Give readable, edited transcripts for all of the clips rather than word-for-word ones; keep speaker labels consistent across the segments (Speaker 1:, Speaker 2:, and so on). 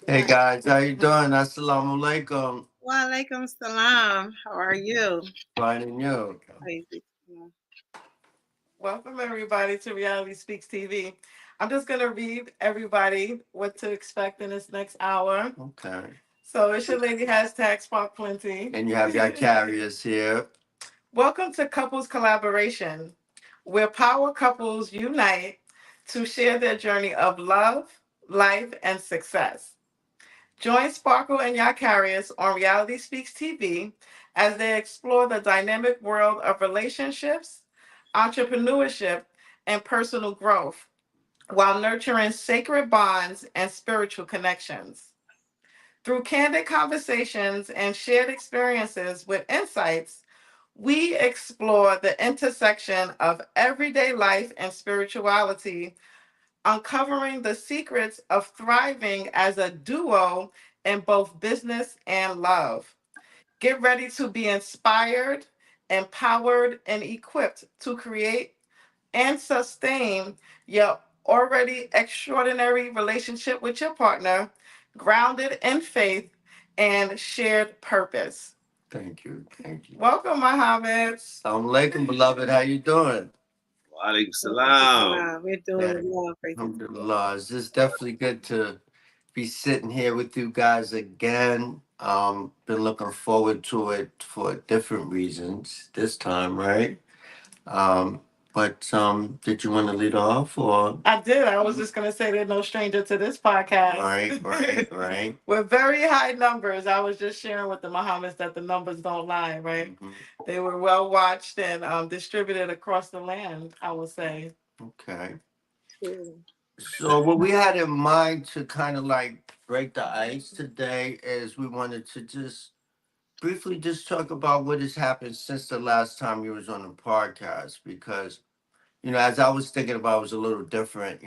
Speaker 1: Hey guys, how you doing? Assalamu alaikum.
Speaker 2: Walaikum salam. How are you?
Speaker 1: Fine and you?
Speaker 2: Crazy.
Speaker 3: Welcome everybody to Reality Speaks TV. I'm just gonna read everybody what to expect in this next hour.
Speaker 1: Okay.
Speaker 3: So it's your lady hashtag Spark Plenty.
Speaker 1: And you have your carriers here.
Speaker 3: Welcome to Couples Collaboration, where power couples unite to share their journey of love, life, and success. Join Sparkle and Yakarious on Reality Speaks TV as they explore the dynamic world of relationships, entrepreneurship, and personal growth while nurturing sacred bonds and spiritual connections. Through candid conversations and shared experiences with insights, we explore the intersection of everyday life and spirituality, uncovering the secrets of thriving as a duo in both business and love. Get ready to be inspired, empowered, and equipped to create and sustain your already extraordinary relationship with your partner, grounded in faith and shared purpose.
Speaker 1: Thank you. Thank you.
Speaker 3: Welcome, Mohammed.
Speaker 1: Assalamu alaikum, beloved. How you doing?
Speaker 4: Walaikum
Speaker 2: Walaikum
Speaker 4: salam.
Speaker 2: salam. We're
Speaker 1: Yeah.
Speaker 2: doing well. Praise the Lord.
Speaker 1: Alhamdulillah. It's just definitely good to be sitting here with you guys again. Been looking forward to it for different reasons this time, right? Um, but did you want to lead off or?
Speaker 3: I did. I was just going to say they're no stranger to this podcast.
Speaker 1: Right.
Speaker 3: With very high numbers. I was just sharing with the Mohammeds that the numbers don't lie, right?
Speaker 1: Mhm.
Speaker 3: They were well watched and distributed across the land, I would say.
Speaker 1: Okay.
Speaker 2: True.
Speaker 1: So what we had in mind to kind of like break the ice today is we wanted to just briefly just talk about what has happened since the last time you was on the podcast because as I was thinking about it was a little different.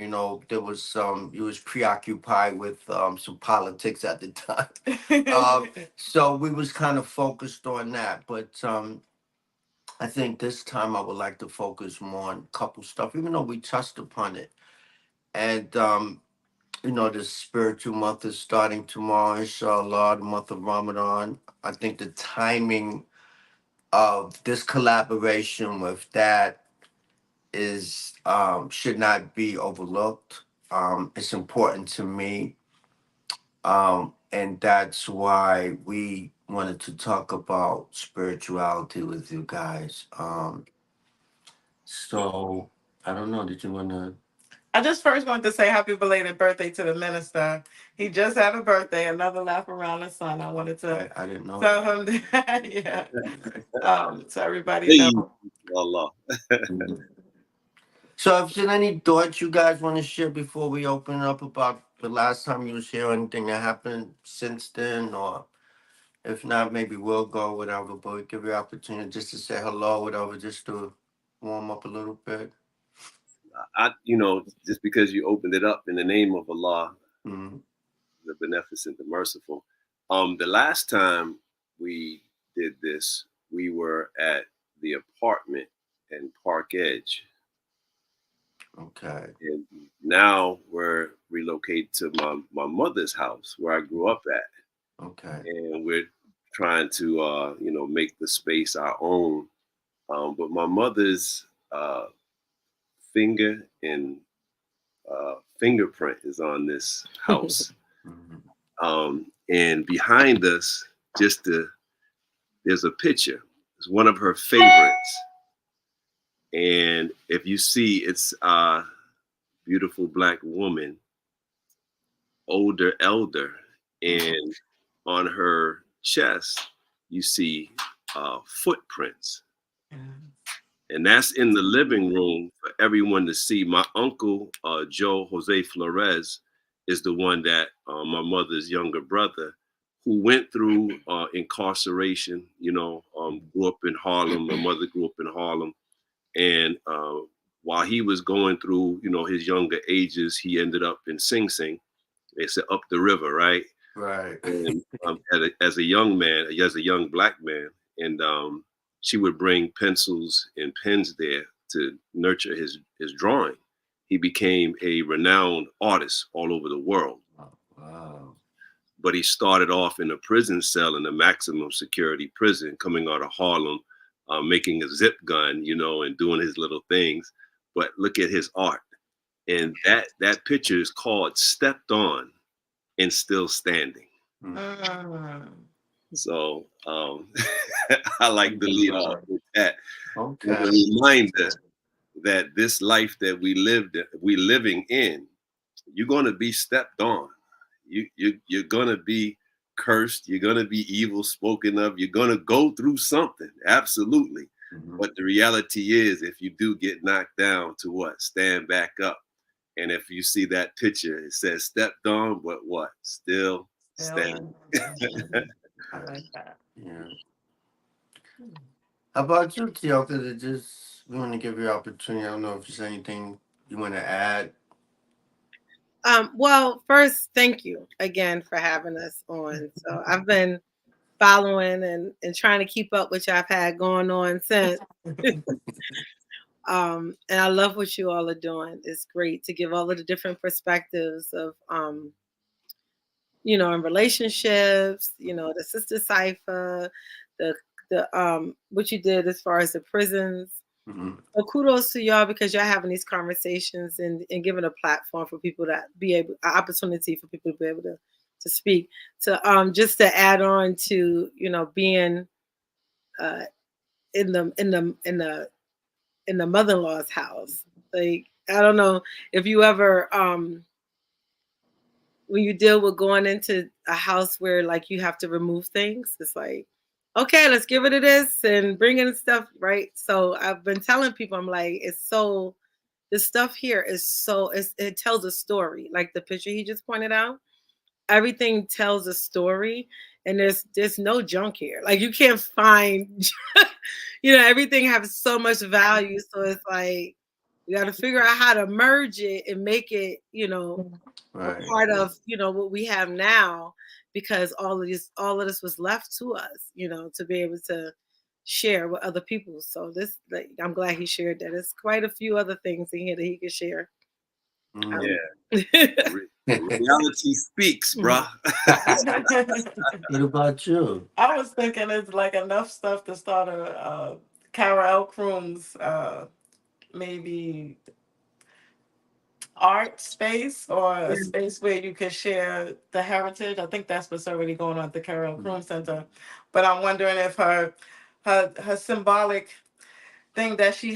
Speaker 1: There was some you was preoccupied with some politics at the time. So we was kind of focused on that. But I think this time I would like to focus more on couple stuff, even though we touched upon it. And the spiritual month is starting tomorrow, inshallah, the month of Ramadan. I think the timing of this collaboration with that is should not be overlooked. It's important to me, and that's why we wanted to talk about spirituality with you guys. So I don't know. Did you want to?
Speaker 3: I just first wanted to say happy belated birthday to the minister. He just had a birthday, another laugh around the sun. I wanted to
Speaker 1: I didn't know.
Speaker 3: tell him that, yeah. So everybody
Speaker 4: Hey,
Speaker 3: know.
Speaker 4: Allah.
Speaker 1: Mhm. So, if there's any thoughts you guys want to share before we open up about the last time you was here, anything that happened since then, or if not, maybe we'll go, whatever. But we give you opportunity just to say hello, whatever, just to warm up a little bit.
Speaker 4: Just because you opened it up in the name of Allah,
Speaker 1: Mm-hmm.
Speaker 4: the beneficent, the merciful. The last time we did this, we were at the apartment in Park Edge,
Speaker 1: Okay.
Speaker 4: and now we're relocated to my mother's house where I grew up at,
Speaker 1: Okay.
Speaker 4: and we're trying to make the space our own. But my mother's finger and fingerprint is on this house.
Speaker 1: Mm-hmm.
Speaker 4: And behind us, there's a picture. It's one of her favorites. And if you see, it's a beautiful black woman, older elder, and on her chest, you see footprints. And that's in the living room for everyone to see. My uncle, Joe Jose Flores, is the one that my mother's younger brother, who went through incarceration, grew up in Harlem. My mother grew up in Harlem. And while he was going through, his younger ages, he ended up in Sing Sing. They said up the river, right?
Speaker 1: Right.
Speaker 4: And as a young man, as a young black man, and she would bring pencils and pens there to nurture his drawing. He became a renowned artist all over the world.
Speaker 1: Wow.
Speaker 4: but he started off in a prison cell in a maximum security prison, coming out of Harlem, making a zip gun, and doing his little things. But look at his art. And that picture is called Stepped On and Still Standing.
Speaker 3: Mm.
Speaker 4: So I like to lead off with that.
Speaker 1: Okay.
Speaker 4: With a reminder that this life that we living in, you're gonna be stepped on. You're gonna be cursed. You're gonna be evil spoken of. You're gonna go through something, absolutely.
Speaker 1: Mm-hmm.
Speaker 4: But the reality is, if you do get knocked down, to what? Stand back up. And if you see that picture, it says stepped on, but what? Still standing.
Speaker 3: I like that.
Speaker 1: Yeah. How about you, Tioka? Just we want to give you an opportunity. I don't know if there's anything you want to add.
Speaker 2: Well, first, thank you again for having us on. So I've been following and trying to keep up, which I've had going on since. And I love what you all are doing. It's great to give all of the different perspectives of, in relationships, the sister cipher, the what you did as far as the prisons.
Speaker 1: Mm-hmm.
Speaker 2: Well, kudos to y'all because y'all having these conversations and giving a platform for people to be able, an opportunity for people to be able to speak. To just to add on to being uh, in the mother-in-law's house. Like I don't know if you ever when you deal with going into a house where like you have to remove things, it's like, okay, let's give it to this and bring in stuff, right? So I've been telling people, I'm like, this stuff here is it tells a story. Like the picture he just pointed out, everything tells a story, and there's no junk here. Like you can't find, everything has so much value. So it's like you got to figure out how to merge it and make it, a
Speaker 1: Right.
Speaker 2: part of what we have now, because all of this was left to us, to be able to share with other people. So I'm glad he shared that. There's quite a few other things in here that he could share.
Speaker 4: Yeah. Reality speaks, bruh.
Speaker 1: What about you?
Speaker 3: I was thinking it's like enough stuff to start a Carol L. Croom's maybe art space or a space where you could share the heritage. I think that's what's already going on at the Carol Croom Center. But I'm wondering if her symbolic thing that she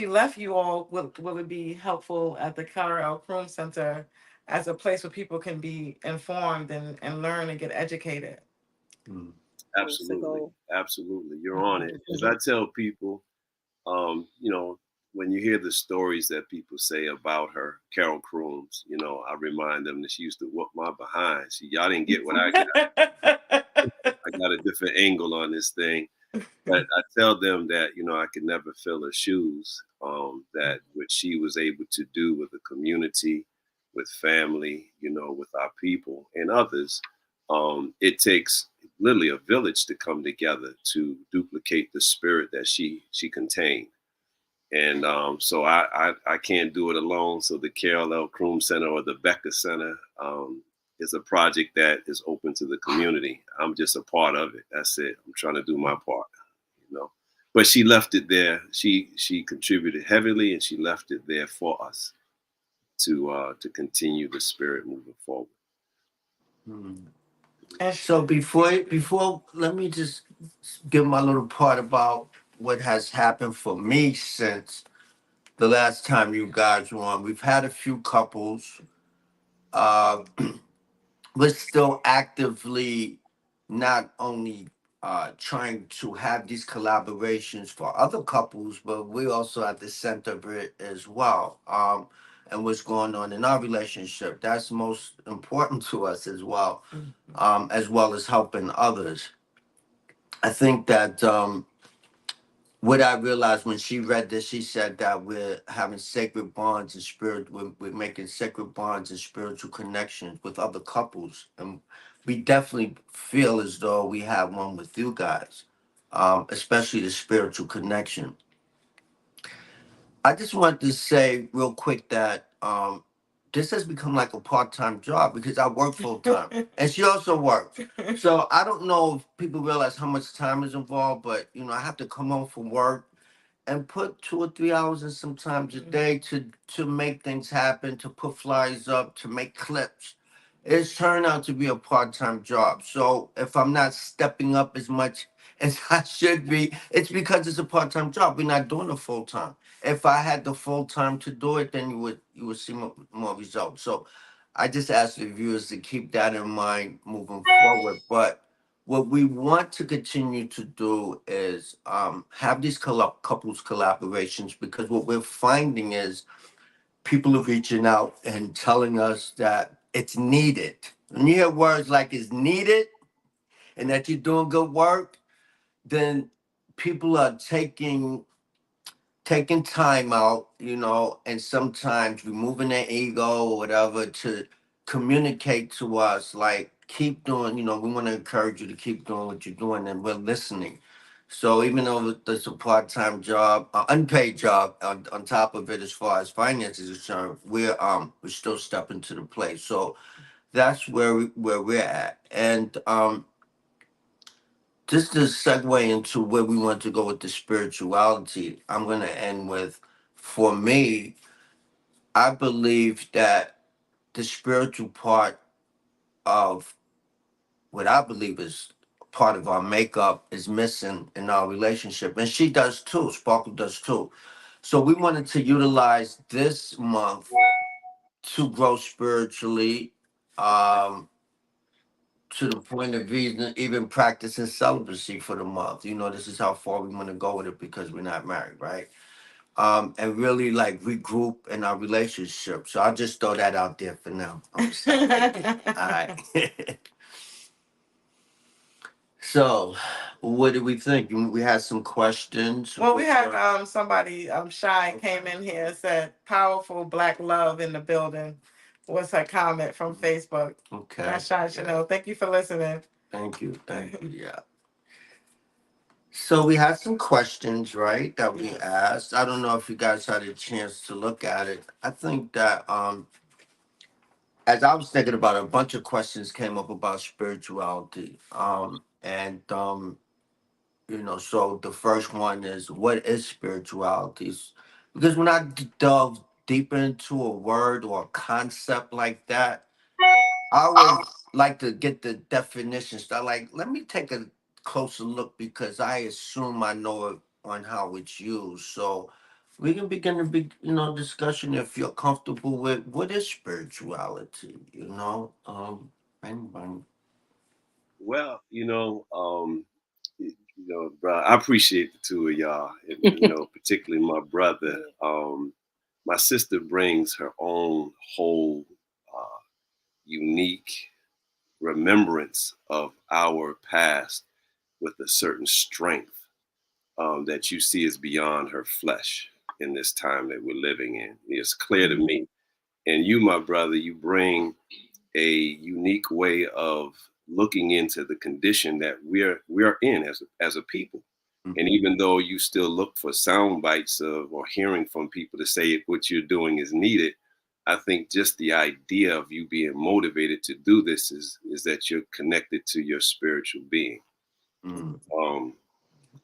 Speaker 3: left you all will it be helpful at the Carol Croom Center as a place where people can be informed and learn and get educated.
Speaker 4: Absolutely. You're on it. As I tell people, when you hear the stories that people say about her, Carol Crooms, I remind them that she used to whoop my behind. See, y'all didn't get what I got. I got a different angle on this thing. But I tell them that, I could never fill her shoes, that what she was able to do with the community, with family, with our people and others, it takes literally a village to come together to duplicate the spirit that she contained. And so I can't do it alone. So the Carol L. Croom Center or the Becker Center is a project that is open to the community. I'm just a part of it. That's it. I'm trying to do my part, But she left it there. She contributed heavily, and she left it there for us to continue the spirit moving forward.
Speaker 1: So before let me just give my little part about what has happened for me since the last time you guys were on. We've had a few couples. Uh, we're still actively not only trying to have these collaborations for other couples, but we're also at the center of it as well. And what's going on in our relationship. That's most important to us as well as helping others. I think that what I realized when she read this, she said that we're having sacred bonds and we're making sacred bonds and spiritual connections with other couples. And we definitely feel as though we have one with you guys, especially the spiritual connection. I just wanted to say real quick that this has become like a part-time job because I work full-time and she also works. So I don't know if people realize how much time is involved, but I have to come home from work and put 2 or 3 hours in sometimes a day to make things happen, to put flyers up, to make clips. It's turned out to be a part-time job. So if I'm not stepping up as much as I should be, it's because it's a part-time job. We're not doing it full-time. If I had the full-time to do it, then you would see more results. So I just ask the viewers to keep that in mind moving forward. But what we want to continue to do is have these couples collaborations, because what we're finding is people are reaching out and telling us that it's needed. When you hear words like "it's needed" and that you're doing good work, then people are taking time out, and sometimes removing their ego or whatever to communicate to us, like, keep doing, we want to encourage you to keep doing what you're doing, and we're listening. So even though it's a part-time job, unpaid job on top of it, as far as finances is concerned, we're still stepping to the plate. So that's where we're at. And just to segue into where we want to go with the spirituality, I'm going to end with, for me, I believe that the spiritual part of what I believe is part of our makeup is missing in our relationship. And she does too, Sparkle does too. So we wanted to utilize this month to grow spiritually, um, to the point of even practicing celibacy for the month. This is how far we want to go with it because we're not married, right? And really like regroup in our relationship. So I'll just throw that out there for now. I'm sorry. All right. So, what do we think? We had some questions.
Speaker 3: Well, we had somebody, Shy, came in here and said, "Powerful Black love in the building." Was her comment from Facebook.
Speaker 1: Okay.
Speaker 3: That's Shy Chanel. Thank you for listening.
Speaker 1: Thank you. Thank you. Yeah. So we had some questions, right, that we asked. I don't know if you guys had a chance to look at it. I think that as I was thinking about it, a bunch of questions came up about spirituality. And so the first one is, what is spirituality? Because when I delve deeper into a word or a concept like that, I always like to get the definition. So like, let me take a closer look because I assume I know it on how it's used. So we can begin the discussion if you're comfortable with what is spirituality. Anybody?
Speaker 4: Well, bro, I appreciate the two of y'all, and particularly my brother. My sister brings her own whole unique remembrance of our past with a certain strength that you see is beyond her flesh in this time that we're living in. It's clear to me. And you, my brother, you bring a unique way of looking into the condition that we're in as a people. And even though you still look for sound bites of or hearing from people to say what you're doing is needed, I think just the idea of you being motivated to do this is that you're connected to your spiritual being. Um,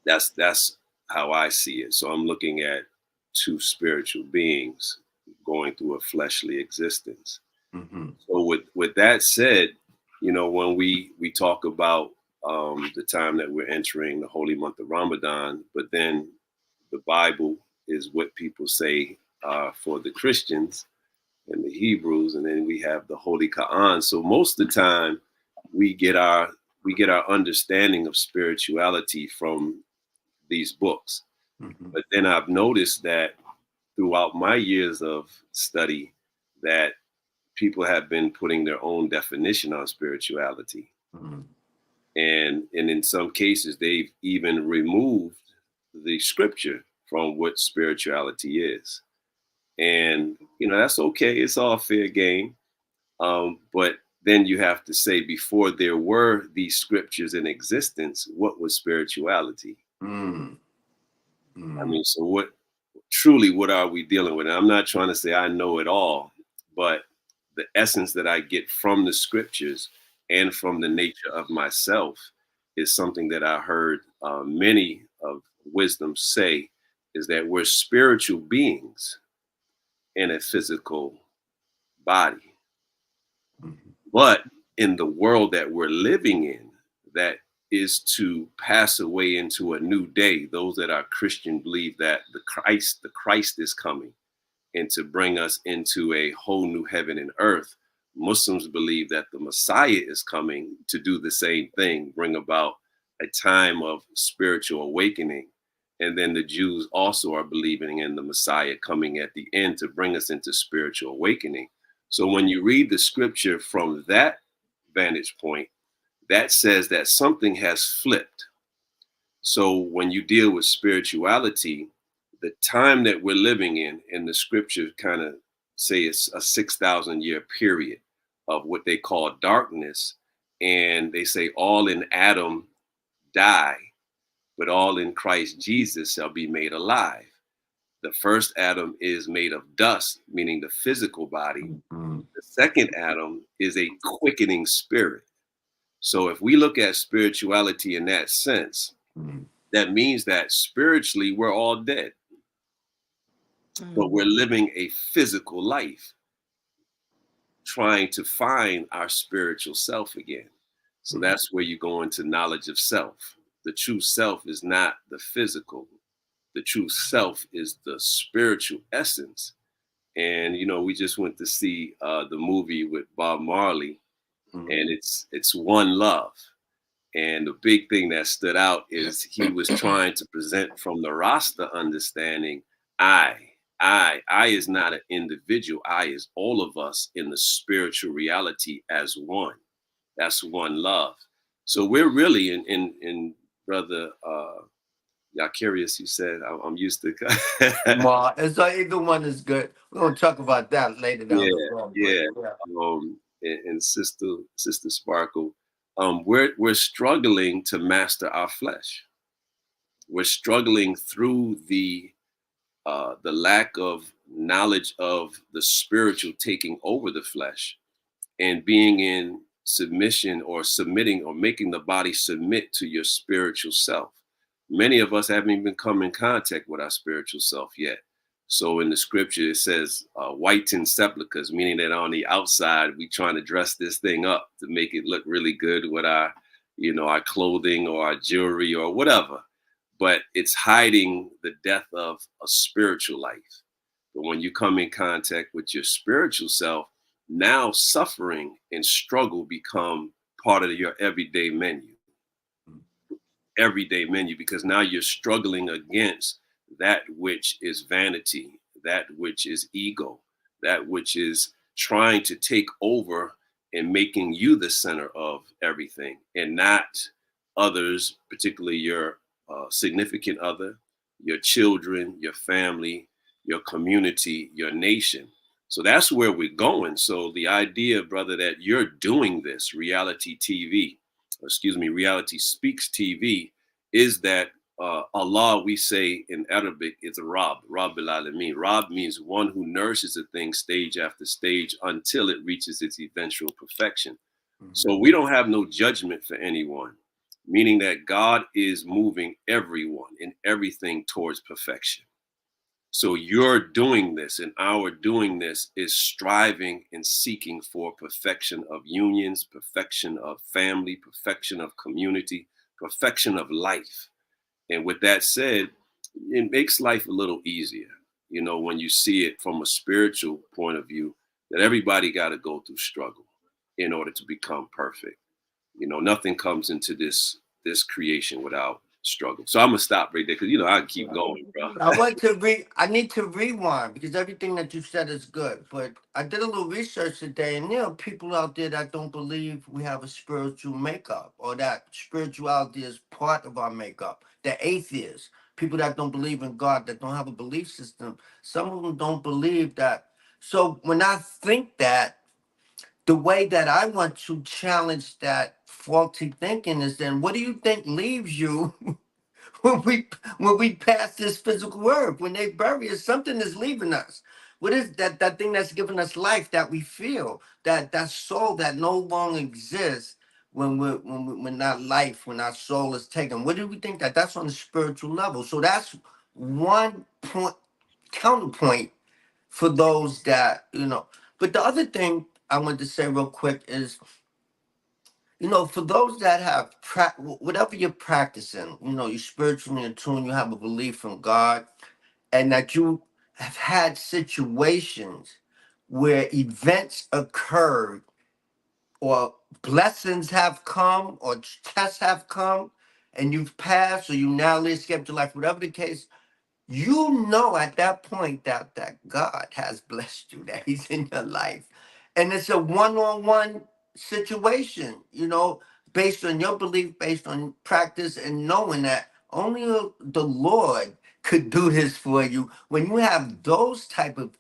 Speaker 4: that's how I see it. So I'm looking at two spiritual beings going through a fleshly existence. So with that said, when we talk about the time that we're entering the holy month of Ramadan, but then the Bible is what people say for the Christians and the Hebrews, and then we have the Holy Quran. So most of the time, we get our understanding of spirituality from these books. But then I've noticed that throughout my years of study, that people have been putting their own definition on spirituality. And in some cases, they've even removed the scripture from what spirituality is. And, that's okay. It's all fair game. But then you have to say, before there were these scriptures in existence, what was spirituality? I mean, so what are we dealing with? And I'm not trying to say I know it all, but the essence that I get from the scriptures and from the nature of myself is something that I heard many of wisdom say, is that we're spiritual beings in a physical body. But in the world that we're living in, that is to pass away into a new day. Those that are Christian believe that the Christ is coming and to bring us into a whole new heaven and earth. Muslims believe that the Messiah is coming to do the same thing, bring about a time of spiritual awakening. And then the Jews also are believing in the Messiah coming at the end to bring us into spiritual awakening. So when you read the scripture from that vantage point, that says that something has flipped. So when you deal with spirituality, the time that we're living in the scripture kind of say it's a 6,000 year period of what they call darkness. And they say all in Adam die, but all in Christ Jesus shall be made alive. The first Adam is made of dust, meaning the physical body. The second Adam is a quickening spirit. So if we look at spirituality in that sense, that means that spiritually we're all dead, but we're living a physical life, trying to find our spiritual self again. So that's where you go into knowledge of self. The true self is not the physical. The true self is the spiritual essence. And, you know, we just went to see the movie with Bob Marley, and it's One Love. And the big thing that stood out is he was trying to present from the Rasta understanding, I is not an individual. I is all of us in the spiritual reality as one. That's one love. So we're really in Brother Yakarious, you said, I'm used to.
Speaker 1: Well, it's like either one is good. We're gonna talk about that later down the road.
Speaker 4: Yeah. And Sister Sparkle, we're struggling to master our flesh. We're struggling through the lack of knowledge of the spiritual taking over the flesh and being in submission or submitting or making the body submit to your spiritual self. Many of us haven't even come in contact with our spiritual self yet. So in the scripture, it says whitened sepulchres, meaning that on the outside, we trying to dress this thing up to make it look really good with our, you know, our clothing or our jewelry or whatever. But it's hiding the death of a spiritual life. But when you come in contact with your spiritual self, now suffering and struggle become part of your everyday menu. Everyday menu, because now you're struggling against that which is vanity, that which is ego, that which is trying to take over and making you the center of everything and not others, particularly your significant other, your children, your family, your community, your nation. So that's where we're going. So the idea, brother, that you're doing this reality TV, reality speaks TV, is that Allah, we say in Arabic, is Rab bil Alameen. Rab means one who nourishes a thing stage after stage until it reaches its eventual perfection. So we don't have no judgment for anyone, meaning that God is moving everyone and everything towards perfection. So you're doing this, and our doing this is striving and seeking for perfection of unions, perfection of family, perfection of community, perfection of life. And with that said, it makes life a little easier, you know, when you see it from a spiritual point of view, that everybody got to go through struggle in order to become perfect. You know, nothing comes into this creation without struggle. So I'm gonna stop right there because, you know, I can keep going, bro.
Speaker 1: I need to rewind because everything that you said is good. But I did a little research today, and there are people out there that don't believe we have a spiritual makeup or that spirituality is part of our makeup. The atheists, people that don't believe in God, that don't have a belief system. Some of them don't believe that. So when I think that, the way that I want to challenge that faulty thinking is, then what do you think leaves you when we pass this physical earth? When they bury us, something is leaving us. What is that thing that's giving us life that we feel? That soul that no longer exists when that life, when our soul is taken. What do we think that's on the spiritual level? So that's one point counterpoint for those that, you know. But the other thing I wanted to say real quick is, you know, for those that have whatever you're practicing, you know, you're spiritually in tune, you have a belief in God, and that you have had situations where events occurred or blessings have come or tests have come and you've passed or you now escaped your life, whatever the case, you know at that point that God has blessed you, that He's in your life. And it's a one-on-one situation, you know, based on your belief, based on practice, and knowing that only the Lord could do this for you. When you have those type of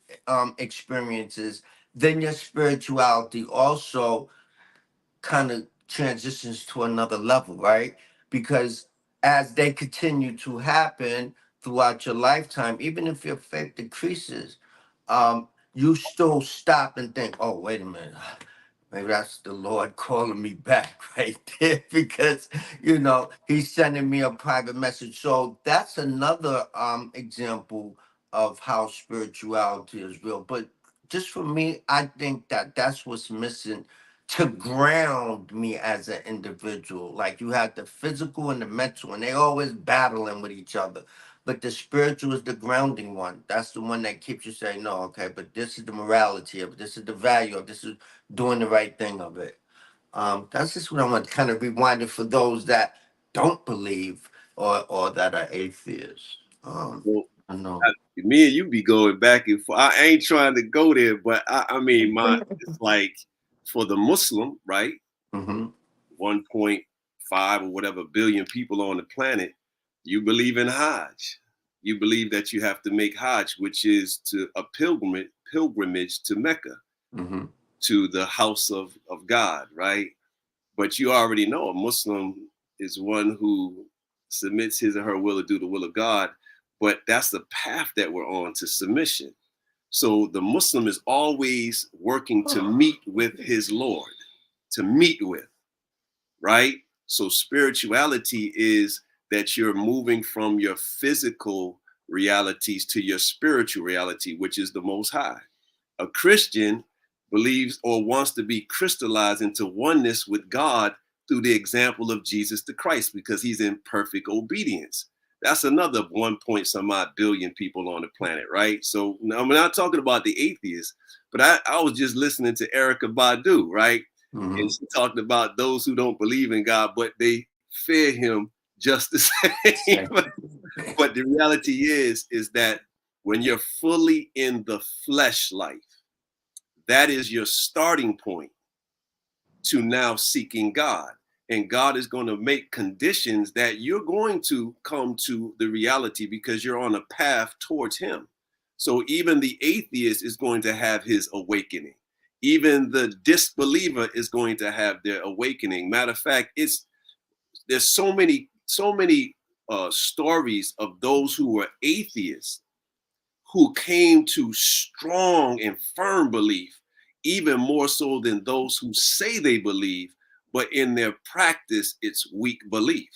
Speaker 1: experiences, then your spirituality also kind of transitions to another level, right? Because as they continue to happen throughout your lifetime, even if your faith decreases, you still stop and think, oh, wait a minute. Maybe that's the Lord calling me back right there because, you know, He's sending me a private message. So that's another example of how spirituality is real. But just for me, I think that's what's missing to ground me as an individual. Like you have the physical and the mental, and they always battling with each other. But the spiritual is the grounding one. That's the one that keeps you saying, no, okay, but this is the morality of it. This is the value of it. This is doing the right thing of it. That's just what I want to kind of rewind it for those that don't believe or that are atheists.
Speaker 4: Well,
Speaker 1: I know.
Speaker 4: me and you be going back and forth. I ain't trying to go there, but I mean, it's like for the Muslim, right?
Speaker 1: Mm-hmm.
Speaker 4: 1.5 or whatever billion people on the planet, you believe in Hajj. You believe that you have to make Hajj, which is to a pilgrimage to Mecca,
Speaker 1: Mm-hmm.
Speaker 4: to the house of God, right? But you already know a Muslim is one who submits his or her will to do the will of God. But that's the path that we're on to submission. So the Muslim is always working to meet with his Lord, to meet with, right? So spirituality is that you're moving from your physical realities to your spiritual reality, which is the Most High. A Christian believes or wants to be crystallized into oneness with God through the example of Jesus the Christ because he's in perfect obedience. That's another 1 point some odd billion people on the planet, right? So I'm not talking about the atheists, but I was just listening to Erica Badu, right?
Speaker 1: Mm-hmm.
Speaker 4: And she talked about those who don't believe in God, but they fear him just the same. But the reality is that when you're fully in the flesh life, that is your starting point to now seeking God. And God is going to make conditions that you're going to come to the reality because you're on a path towards Him. So even the atheist is going to have his awakening. Even the disbeliever is going to have their awakening. Matter of fact, there's so many stories of those who were atheists who came to strong and firm belief, even more so than those who say they believe, but in their practice, it's weak belief.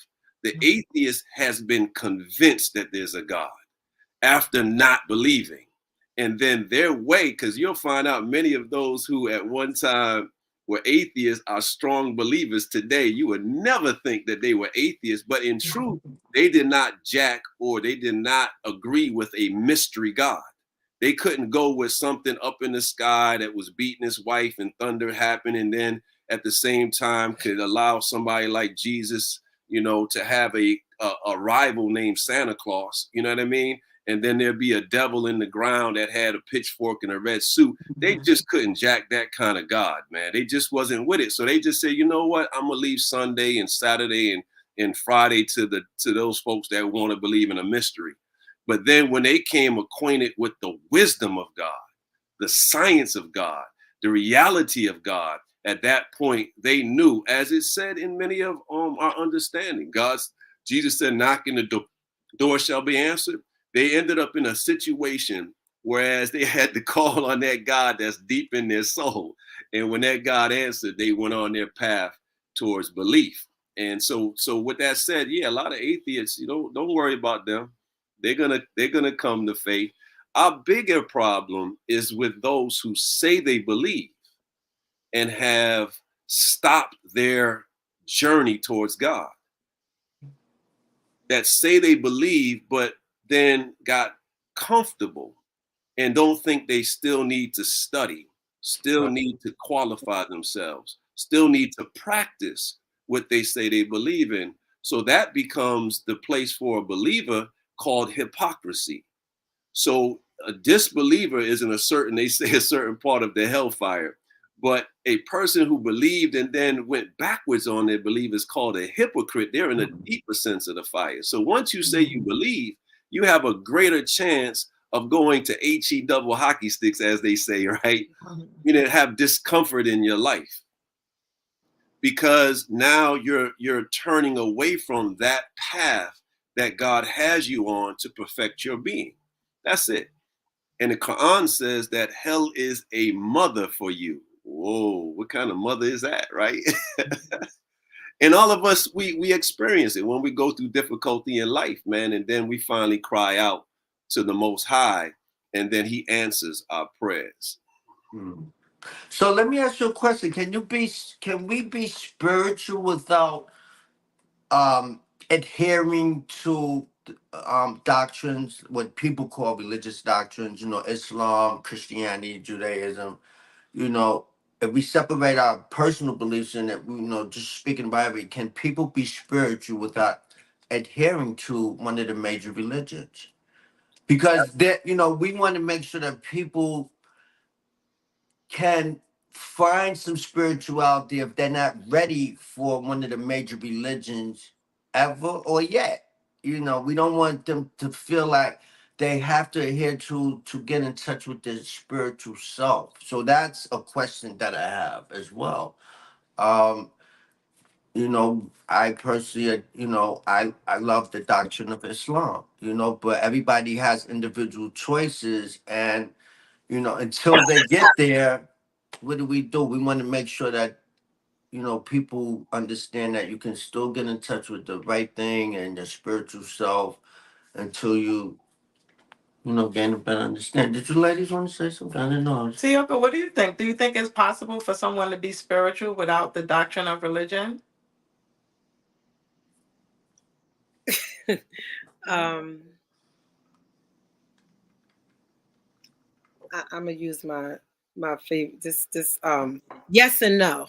Speaker 4: The atheist has been convinced that there's a God after not believing. And then their way, because you'll find out many of those who at one time were atheists are strong believers today. You would never think that they were atheists, but in truth, they did not jack or they did not agree with a mystery God. They couldn't go with something up in the sky that was beating his wife and thunder happened, and then at the same time could allow somebody like Jesus, to have a rival named Santa Claus. You know what I mean? And then there'd be a devil in the ground that had a pitchfork and a red suit. They just couldn't jack that kind of God, man. They just wasn't with it. So they just say, you know what? I'm gonna leave Sunday and Saturday and Friday to those folks that want to believe in a mystery. But then when they came acquainted with the wisdom of God, the science of God, the reality of God, at that point they knew, as it said in many of our understanding, Jesus said, knock and the door shall be answered. They ended up in a situation whereas they had to call on that God that's deep in their soul. And when that God answered, they went on their path towards belief. And so with that said, yeah, a lot of atheists, don't worry about them. They're gonna come to faith. Our bigger problem is with those who say they believe and have stopped their journey towards God. That say they believe, but then got comfortable and don't think they still need to study, still need to qualify themselves, still need to practice what they say they believe in. So that becomes the place for a believer called hypocrisy. So a disbeliever is in they say a certain part of the hellfire. But a person who believed and then went backwards on their belief is called a hypocrite. They're in a deeper sense of the fire. So once you say you believe, you have a greater chance of going to HE double hockey sticks, as they say, right? Have discomfort in your life. Because now you're turning away from that path that God has you on to perfect your being. That's it. And the Quran says that hell is a mother for you. Whoa, what kind of mother is that, right? And all of us, we experience it when we go through difficulty in life, man. And then we finally cry out to the Most High, and then He answers our prayers.
Speaker 1: So let me ask you a question. Can we be spiritual without adhering to doctrines, what people call religious doctrines, Islam, Christianity, Judaism, if we separate our personal beliefs in it, just speaking about it, can people be spiritual without adhering to one of the major religions? Because we want to make sure that people can find some spirituality if they're not ready for one of the major religions ever or yet. We don't want them to feel like they have to adhere to get in touch with their spiritual self. So that's a question that I have as well. Um, I personally, I love the doctrine of Islam, but everybody has individual choices, and until they get there, what do? We want to make sure that people understand that you can still get in touch with the right thing and your spiritual self until you gain a better understanding. Did you ladies want to say something? I didn't know.
Speaker 3: Tioka, what do you think? Do you think it's possible for someone to be spiritual without the doctrine of religion?
Speaker 2: I'm gonna use my favorite. This yes and no.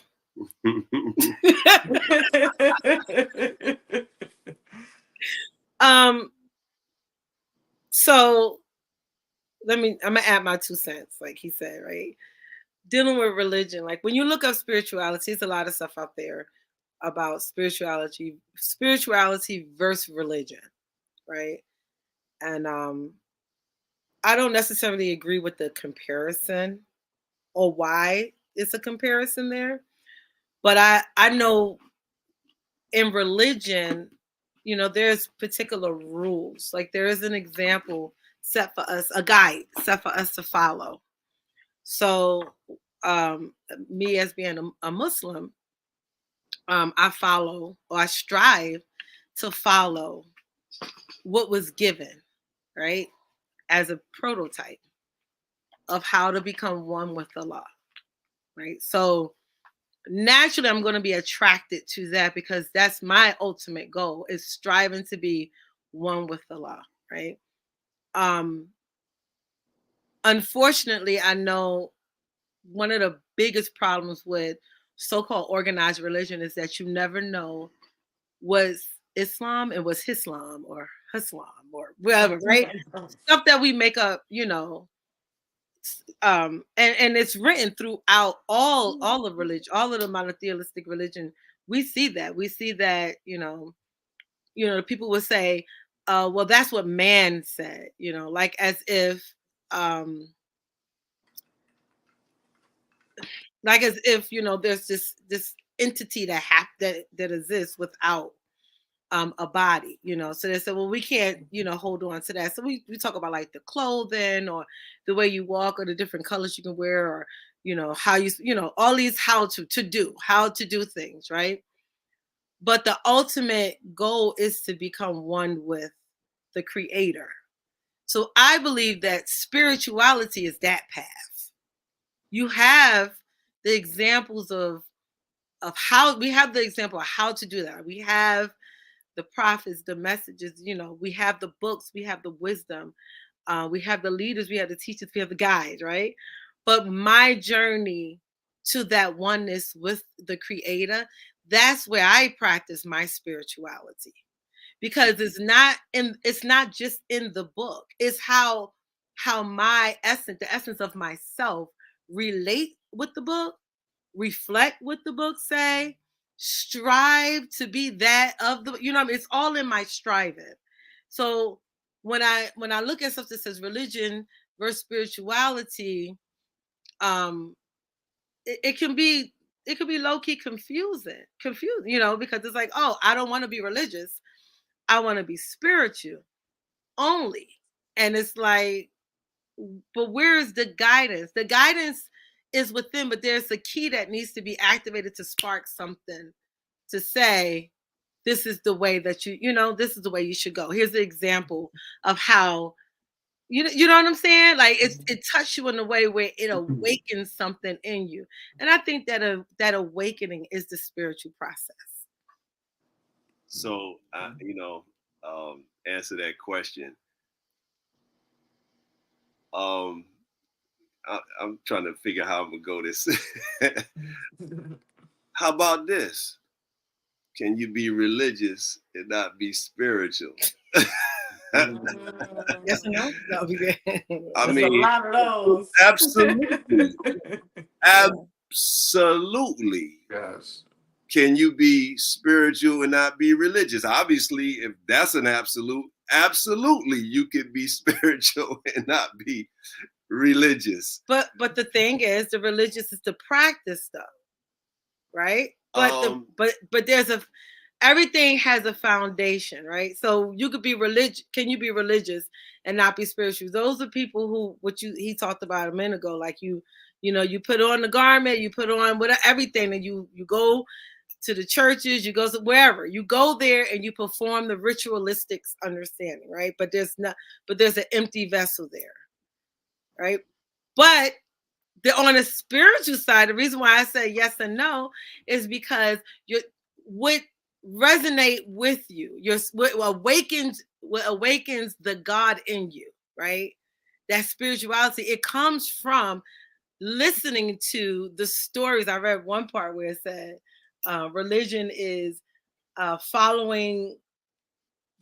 Speaker 2: So I'm gonna add my 2 cents, like he said, right? Dealing with religion, like when you look up spirituality, there's a lot of stuff out there about spirituality versus religion, right? And I don't necessarily agree with the comparison or why it's a comparison there, but I know in religion, there's particular rules. Like there is an example set for us, a guide set for us to follow. So me as being a Muslim, I follow, or I strive to follow what was given, right, as a prototype of how to become one with the law, right? So naturally, I'm going to be attracted to that because that's my ultimate goal, is striving to be one with the law, right? Unfortunately, I know one of the biggest problems with so-called organized religion is that you never know was Islam and was Islam or Islam or whatever, right? Stuff that we make up, and it's written throughout all of religion, all of the monotheistic religion. We see that, people would say, well, that's what man said, like as if, there's this entity that exists without a body, so they said, well, we can't, hold on to that. So we talk about like the clothing or the way you walk or the different colors you can wear, or how all these how to do things, right? But the ultimate goal is to become one with the creator. So I believe that spirituality is that path. You have the examples of how we have the example of how to do that. We have the prophets, the messages, we have the books, we have the wisdom, we have the leaders, we have the teachers, we have the guides, right? But my journey to that oneness with the creator, that's where I practice my spirituality. Because it's not just in the book. It's how my essence, the essence of myself, relate with the book, reflect what the book say, strive to be that of the, it's all in my striving. So when I look at stuff that says religion versus spirituality, it can be low-key confusing, because it's like, oh, I don't want to be religious, I want to be spiritual only. And it's like, but where's the guidance? The guidance is within, but there's a key that needs to be activated to spark something to say, this is the way that this is the way you should go. Here's the example of how, you know what I'm saying? Like it touched you in a way where it awakens something in you. And I think that that awakening is the spiritual process.
Speaker 4: So, answer that question. I'm trying to figure how I'm gonna go this. How about this? Can you be religious and not be spiritual?
Speaker 2: Yes or no? That'll be good.
Speaker 4: I
Speaker 3: There's
Speaker 4: mean,
Speaker 3: a lot of those.
Speaker 4: absolutely, absolutely.
Speaker 1: Yes.
Speaker 4: Can you be spiritual and not be religious? Obviously, if that's an absolute, absolutely, you can be spiritual and not be religious.
Speaker 2: But the thing is, the religious is the practice stuff, right? But but there's everything has a foundation, right? So you could be religious. Can you be religious and not be spiritual? Those are people who he talked about a minute ago, like you put on the garment, you put on whatever, everything, and you go to the churches, you go to wherever, you go there and you perform the ritualistic understanding, right? But there's an empty vessel there, right? But on the spiritual side, the reason why I say yes and no is because what resonate with you, what awakens the God in you, right? That spirituality, it comes from listening to the stories. I read one part where it said religion is following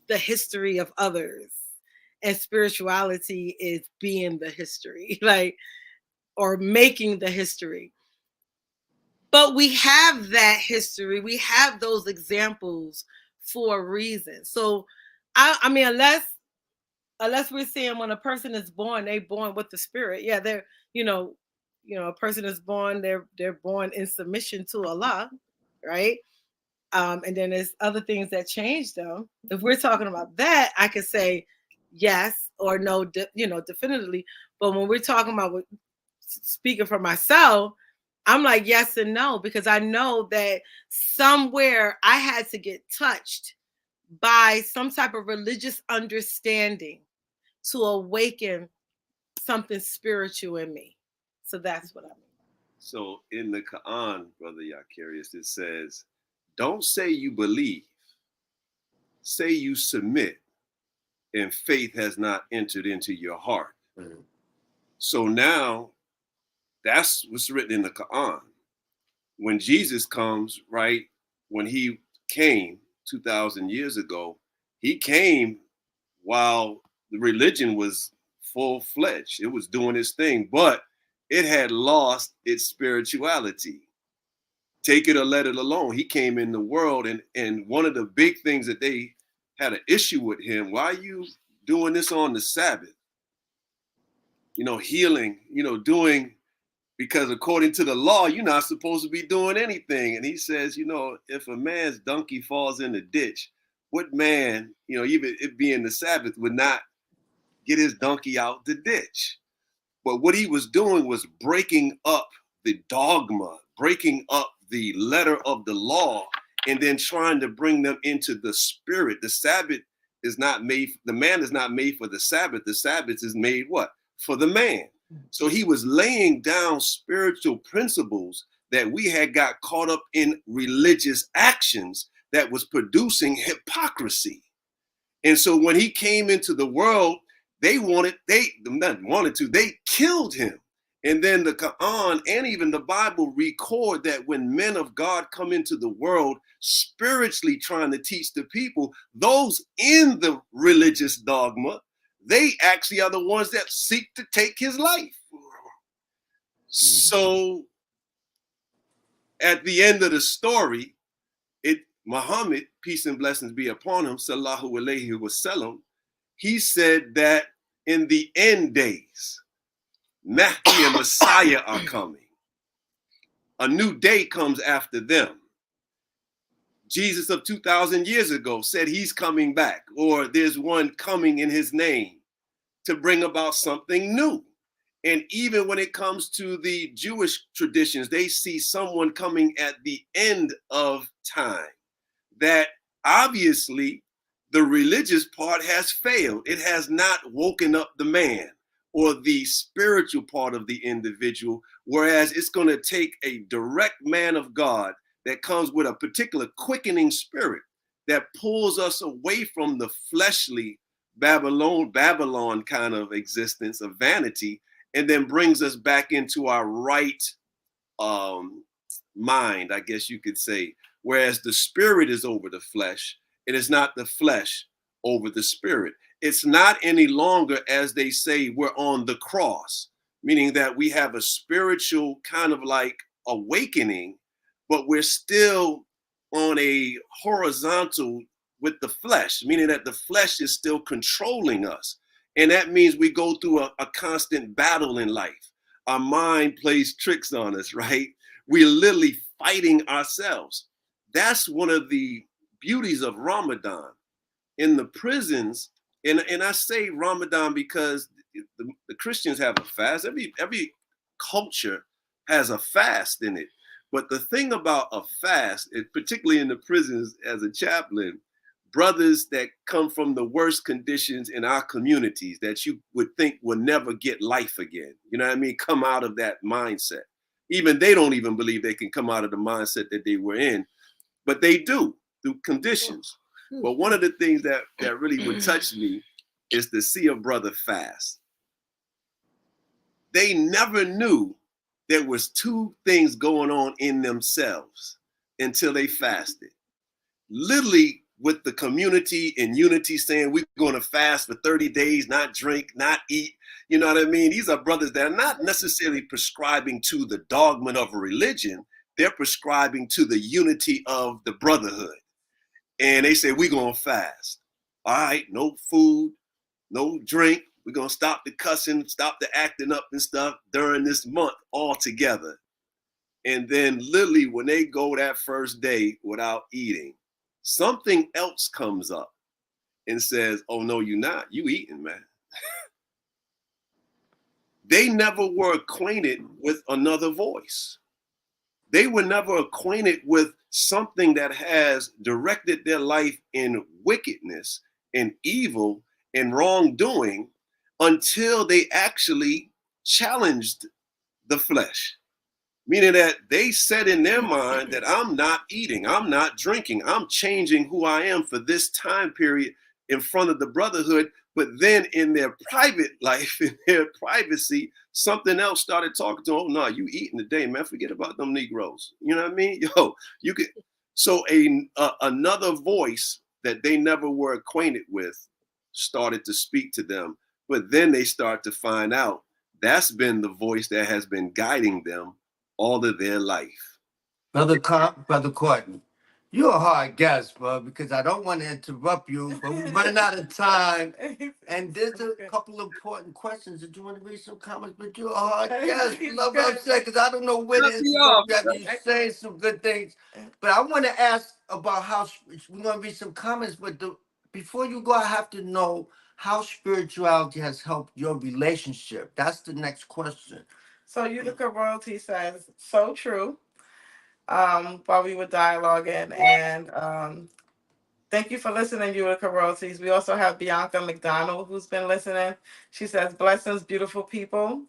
Speaker 2: the history of others, and spirituality is being the history, like, or making the history. But we have that history, we have those examples for a reason. So I mean, unless we're saying when a person is born, they're born with the spirit. Yeah, they're a person is born, they're born in submission to Allah, right? And then there's other things that change them. If we're talking about that, I could say yes or no, definitively. But when we're talking about speaking for myself, I'm like yes and no, because I know that somewhere I had to get touched by some type of religious understanding to awaken something spiritual in me. So that's what I mean.
Speaker 4: So in the Quran, Brother Yakarious, it says, don't say you believe, say you submit, and faith has not entered into your heart. Mm-hmm. So now that's what's written in the Quran. When Jesus comes, right, when he came 2,000 years ago, he came while the religion was full-fledged. It was doing its thing, but it had lost its spirituality. Take it or let it alone. He came in the world, and one of the big things that they had an issue with him, why are you doing this on the Sabbath? Healing, doing, because according to the law, you're not supposed to be doing anything. And he says, if a man's donkey falls in the ditch, what man, even it being the Sabbath, would not get his donkey out the ditch? But what he was doing was breaking up the dogma, breaking up the letter of the law, and then trying to bring them into the spirit. The Sabbath is not made, the man is not made for the Sabbath. The Sabbath is made what? For the man. So he was laying down spiritual principles that we had got caught up in religious actions that was producing hypocrisy. And so when he came into the world, they killed him. And then the Quran and even the Bible record that when men of God come into the world spiritually trying to teach the people, those in the religious dogma, they actually are the ones that seek to take his life. So at the end of the story, Muhammad, peace and blessings be upon him, sallallahu alaihi wasallam, he said that in the end days, Mahdi and Messiah are coming. A new day comes after them. Jesus of 2,000 years ago said he's coming back, or there's one coming in his name to bring about something new. And even when it comes to the Jewish traditions, they see someone coming at the end of time. That obviously the religious part has failed. It has not woken up the man or the spiritual part of the individual, whereas it's going to take a direct man of God that comes with a particular quickening spirit that pulls us away from the fleshly Babylon kind of existence of vanity, and then brings us back into our right mind, I guess you could say. Whereas the spirit is over the flesh, it is not the flesh over the spirit. It's not any longer, as they say, we're on the cross, meaning that we have a spiritual kind of like awakening, but we're still on a horizontal with the flesh, meaning that the flesh is still controlling us. And that means we go through a constant battle in life. Our mind plays tricks on us, right? We're literally fighting ourselves. That's one of the beauties of Ramadan. In the prisons, and I say Ramadan because the Christians have a fast. Every culture has a fast in it. But the thing about a fast, particularly in the prisons as a chaplain, brothers that come from the worst conditions in our communities that you would think will never get life again, you know what I mean, come out of that mindset. Even they don't even believe they can come out of the mindset that they were in. But they do through conditions. But one of the things that really would touch me is to see a brother fast. They never knew there was two things going on in themselves until they fasted. Literally with the community in unity saying we're going to fast for 30 days, not drink, not eat. You know what I mean? These are brothers that are not necessarily prescribing to the dogma of a religion. They're prescribing to the unity of the brotherhood. And they say, we're going to fast. All right, no food, no drink. We're going to stop the cussing, stop the acting up and stuff during this month altogether. And then literally when they go that first day without eating, something else comes up and says, oh, no, you're not. You eating, man. They never were acquainted with another voice. They were never acquainted with something that has directed their life in wickedness and evil and wrongdoing until they actually challenged the flesh. Meaning that they said in their mind that I'm not eating, I'm not drinking, I'm changing who I am for this time period in front of the brotherhood. But then in their private life, in their privacy, something else started talking to them. Oh, no, you eating today, man. Forget about them Negroes. You know what I mean? Yo, you could. So another voice that they never were acquainted with started to speak to them. But then they start to find out that's been the voice that has been guiding them all of their life.
Speaker 1: Brother Courtney, You're a hard guest, bro, because I don't want to interrupt you, but we're running out of time. And there's a couple of important questions. Did you want to read some comments? But you're a hard guest. Love what I'm saying, because I don't know when to interrupt you after you say some good things. But I want to ask about how we're going to read some comments. But before you go, I have to know how spirituality has helped your relationship. That's the next question.
Speaker 3: So Utica Royalty says, so true. While we were dialoguing, and thank you for listening, Utica Royalties. We also have Bianca McDonald who's been listening. She says, blessings, beautiful people.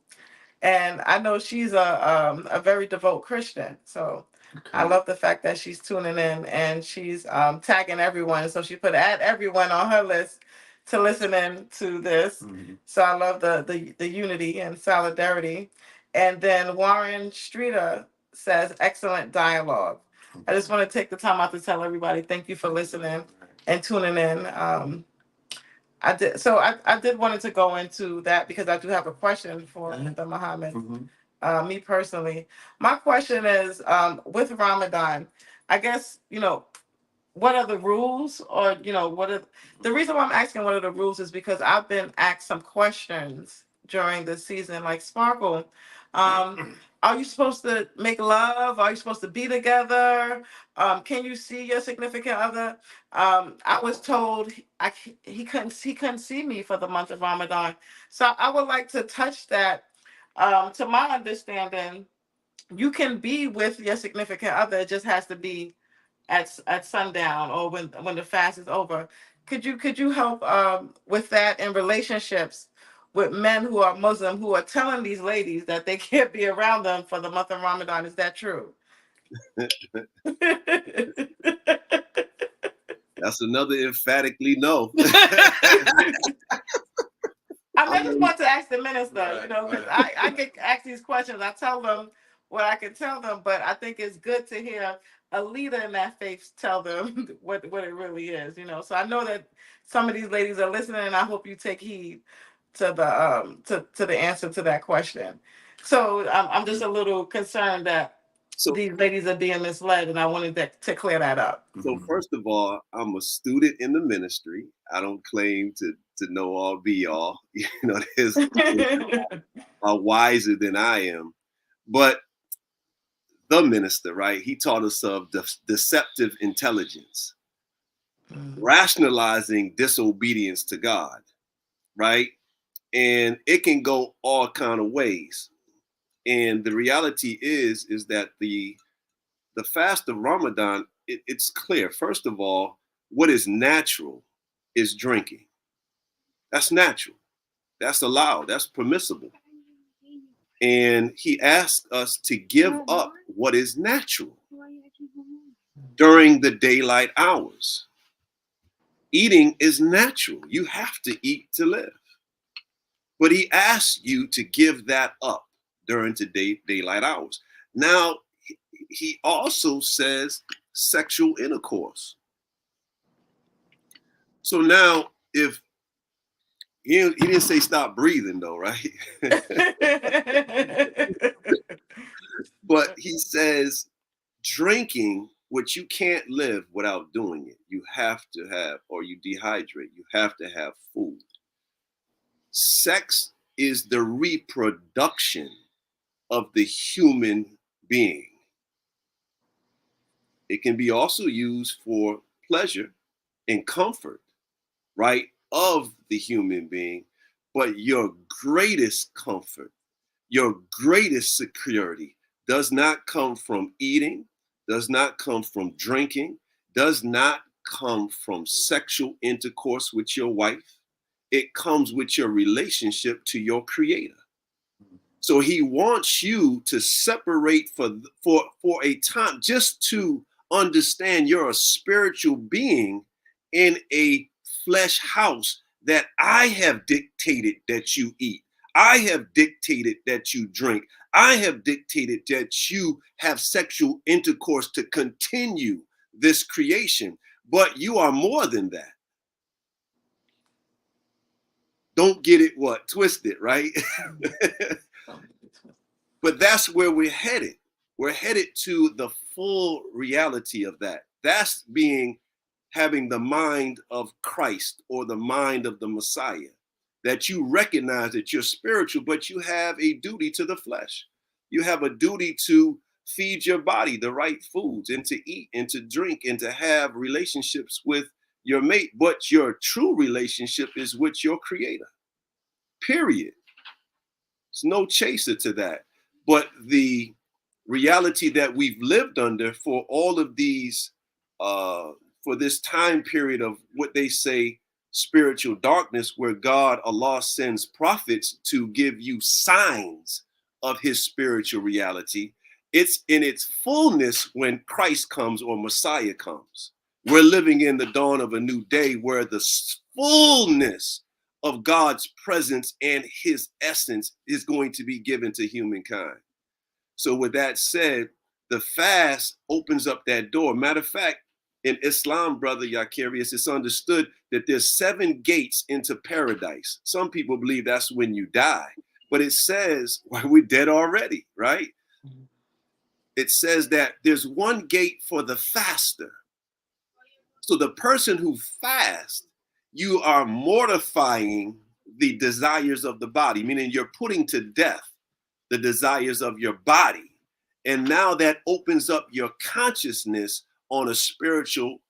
Speaker 3: And I know she's a very devout Christian. So I love the fact that she's tuning in and she's tagging everyone. So she put add everyone on her list to listen in to this.
Speaker 1: Mhm.
Speaker 3: So I love the unity and solidarity. And then Warren Streeter says, excellent dialogue. I just want to take the time out to tell everybody thank you for listening and tuning in. I did. So I did wanted to go into that because I do have a question for the Muhammad.
Speaker 1: Mhm.
Speaker 3: Me personally, my question is with Ramadan. I guess what are the rules, or what are the reason why I'm asking what are the rules is because I've been asked some questions during the season, like Sparkle. Are you supposed to make love? Are you supposed to be together? Can you see your significant other? I was told he couldn't see me for the month of Ramadan, so I would like to touch that. To my understanding, you can be with your significant other. It just has to be at sundown or when the fast is over. Could you help with that in relationships with men who are Muslim who are telling these ladies that they can't be around them for the month of Ramadan? Is that true?
Speaker 4: That's another emphatically no.
Speaker 3: I just want to ask the minister, because I get asked these questions. I tell them what I can tell them, but I think it's good to hear a leader in that faith tell them what it really is. So I know that some of these ladies are listening, and I hope you take heed to the answer to that question. So I'm just a little concerned that
Speaker 4: So,
Speaker 3: these ladies are being misled, and I wanted to clear that up.
Speaker 4: so first of all, I'm a student in the ministry. I don't claim to know all, be all. There's are wiser than I am. But the minister, right? He taught us of deceptive intelligence, rationalizing disobedience to God, right? And it can go all kind of ways. And the reality is that the fast of Ramadan, it's clear. First of all, what is natural is drinking. That's natural. That's allowed. That's permissible. And he asked us to give up what is natural during the daylight hours. Eating is natural. You have to eat to live. But he asks you to give that up during the daylight hours. Now, he also says sexual intercourse. So now, if he didn't say stop breathing though, right? But he says drinking, which you can't live without doing it. You have to have, or you dehydrate, you have to have food. Sex is the reproduction of the human being. It can be also used for pleasure and comfort, right, of the human being. But your greatest comfort, your greatest security does not come from eating, does not come from drinking, does not come from sexual intercourse with your wife. It comes with your relationship to your creator. So he wants you to separate for a time, just to understand you're a spiritual being in a flesh house, that I have dictated that you eat. I have dictated that you drink. I have dictated that you have sexual intercourse to continue this creation. But you are more than that. Don't get it twisted, right? But that's where we're headed. We're headed to the full reality of that. That's having the mind of Christ or the mind of the Messiah, that you recognize that you're spiritual, but you have a duty to the flesh. You have a duty to feed your body the right foods and to eat and to drink and to have relationships with your mate. But your true relationship is with your creator, period. There's no chaser to that. But the reality that we've lived under for all of these, for this time period of what they say spiritual darkness, where God, Allah, sends prophets to give you signs of his spiritual reality. It's in its fullness when Christ comes or Messiah comes. We're living in the dawn of a new day where the fullness of God's presence and his essence is going to be given to humankind. So with that said, the fast opens up that door. Matter of fact, in Islam, brother Yakarious, it's understood that there's 7 gates into paradise. Some people believe that's when you die, but it says, well, we're dead already, right? It says that there's one gate for the faster. So the person who fasts, you are mortifying the desires of the body, meaning you're putting to death the desires of your body. And now that opens up your consciousness on a spiritual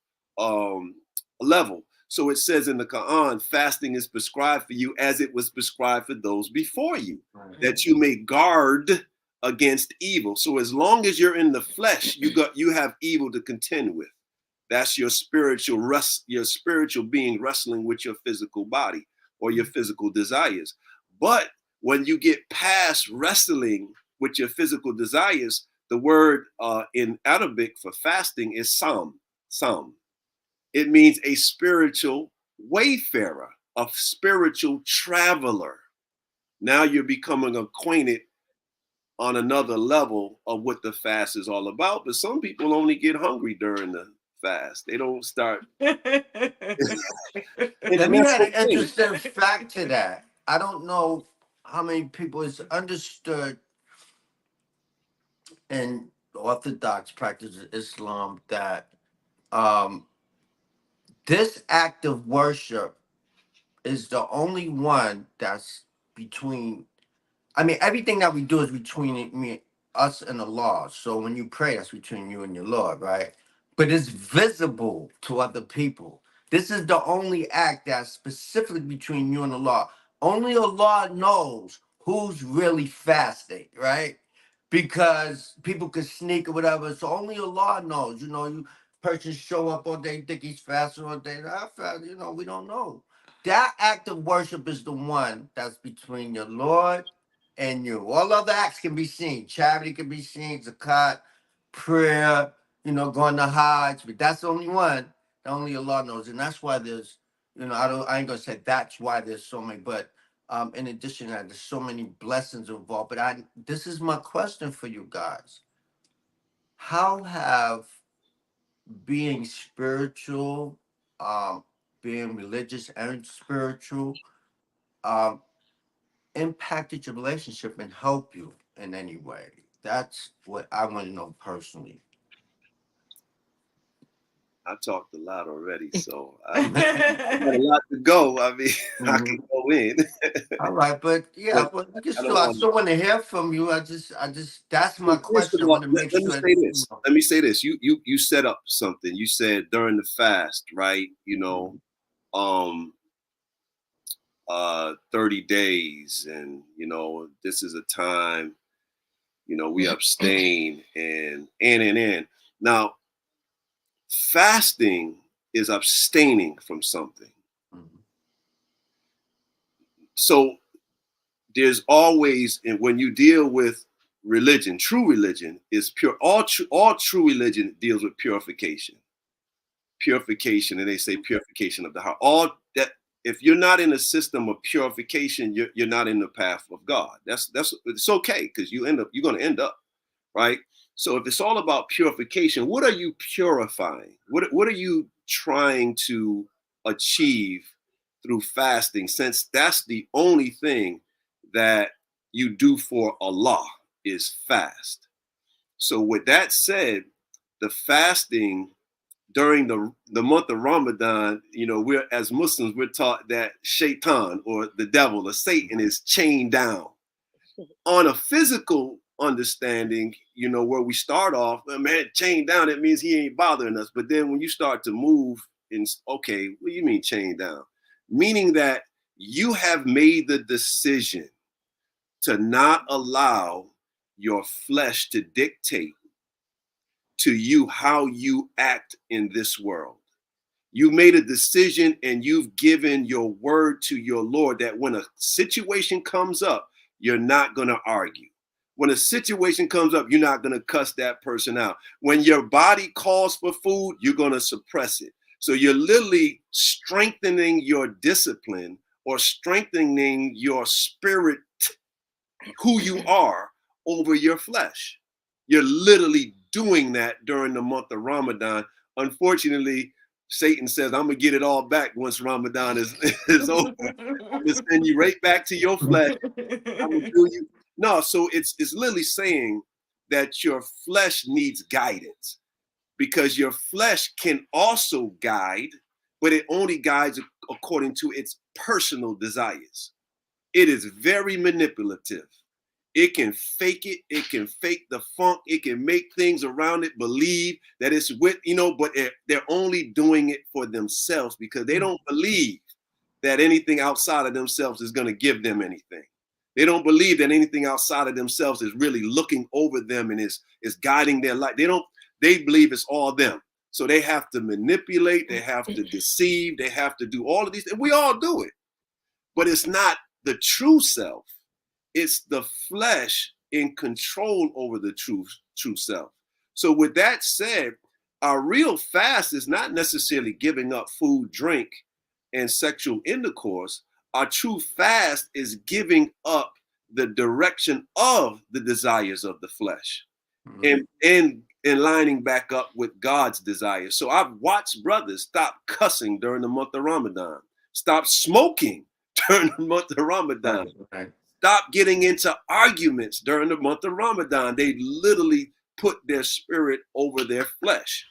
Speaker 4: level. So it says in the Quran, fasting is prescribed for you as it was prescribed for those before you, right, that you may guard against evil. So as long as you're in the flesh, you have evil to contend with. That's your spiritual being wrestling with your physical body or your physical desires. But when you get past wrestling with your physical desires, the word in Arabic for fasting is sam. It means a spiritual wayfarer, a spiritual traveler. Now you're becoming acquainted on another level of what the fast is all about. But some people only get hungry during the fast. They don't start.
Speaker 1: Let me add an interesting fact to that. I don't know how many people is understood in Orthodox practice of Islam that this act of worship is the only one that's between. I mean, everything that we do is between us and the Lord. So when you pray, that's between you and your Lord, right? But it's visible to other people. This is the only act that's specifically between you and the Lord. Only Allah knows who's really fasting, right? Because people could sneak or whatever. So only Allah knows. You know, you person show up all day, think he's fasting all day. I fast, you know, we don't know. That act of worship is the one that's between your Lord and you. All other acts can be seen. Charity can be seen, zakat, prayer, you know, going to Hajj, but that's the only one that only Allah knows. And that's why there's, you know, I ain't gonna say that's why there's so many, but in addition to that, there's so many blessings involved. But this is my question for you guys. How have being spiritual, being religious and spiritual, um, impacted your relationship and help you in any way? That's what I want to know personally.
Speaker 4: I talked a lot already, so I got a lot to go. I mean, I can go in.
Speaker 1: All right, but yeah, but I still want to hear from you. I just, that's my question. I want to make
Speaker 4: let
Speaker 1: sure.
Speaker 4: Me say this. Let me say this. You set up something. You said during the fast, right? You know, 30 days, and you know, this is a time. You know, we abstain and. Now, fasting is abstaining from something. So there's always, and when you deal with religion, true religion is pure. All true religion deals with purification. Purification, and they say purification of the heart. All that, if you're not in a system of purification, you're not in the path of God. That's it's okay, because you're going to end up, right? So if it's all about purification, what are you purifying? What are you trying to achieve through fasting, since that's the only thing that you do for Allah is fast? So with that said, the fasting during the month of Ramadan, we're, as Muslims, we're taught that Shaitan, or the devil or Satan, is chained down. On a physical understanding, where we start off, man, chained down, it means he ain't bothering us. But then when you start to move, okay, what do you mean chained down? Meaning that you have made the decision to not allow your flesh to dictate to you how you act in this world. You made a decision and you've given your word to your Lord that when a situation comes up, you're not going to argue. When a situation comes up, you're not going to cuss that person out. When your body calls for food, you're going to suppress it. So you're literally strengthening your discipline, or strengthening your spirit, who you are, over your flesh. You're literally doing that during the month of Ramadan. Unfortunately, Satan says, I'm going to get it all back once Ramadan is over. I'm going to send you right back to your flesh. I'm going to do you. No, so it's literally saying that your flesh needs guidance, because your flesh can also guide, but it only guides according to its personal desires. It is very manipulative. It can fake it. It can fake the funk. It can make things around it believe that it's with, but they're only doing it for themselves, because they don't believe that anything outside of themselves is going to give them anything. They don't believe that anything outside of themselves is really looking over them and is guiding their life. They believe it's all them. So they have to manipulate. They have to deceive. They have to do all of these. And we all do it. But it's not the true self. It's the flesh in control over the true self. So with that said, our real fast is not necessarily giving up food, drink, and sexual intercourse. Our true fast is giving up the direction of the desires of the flesh, and lining back up with God's desires. So I've watched brothers stop cussing during the month of Ramadan, stop smoking during the month of Ramadan.
Speaker 1: Right.
Speaker 4: Stop getting into arguments during the month of Ramadan. They literally put their spirit over their flesh.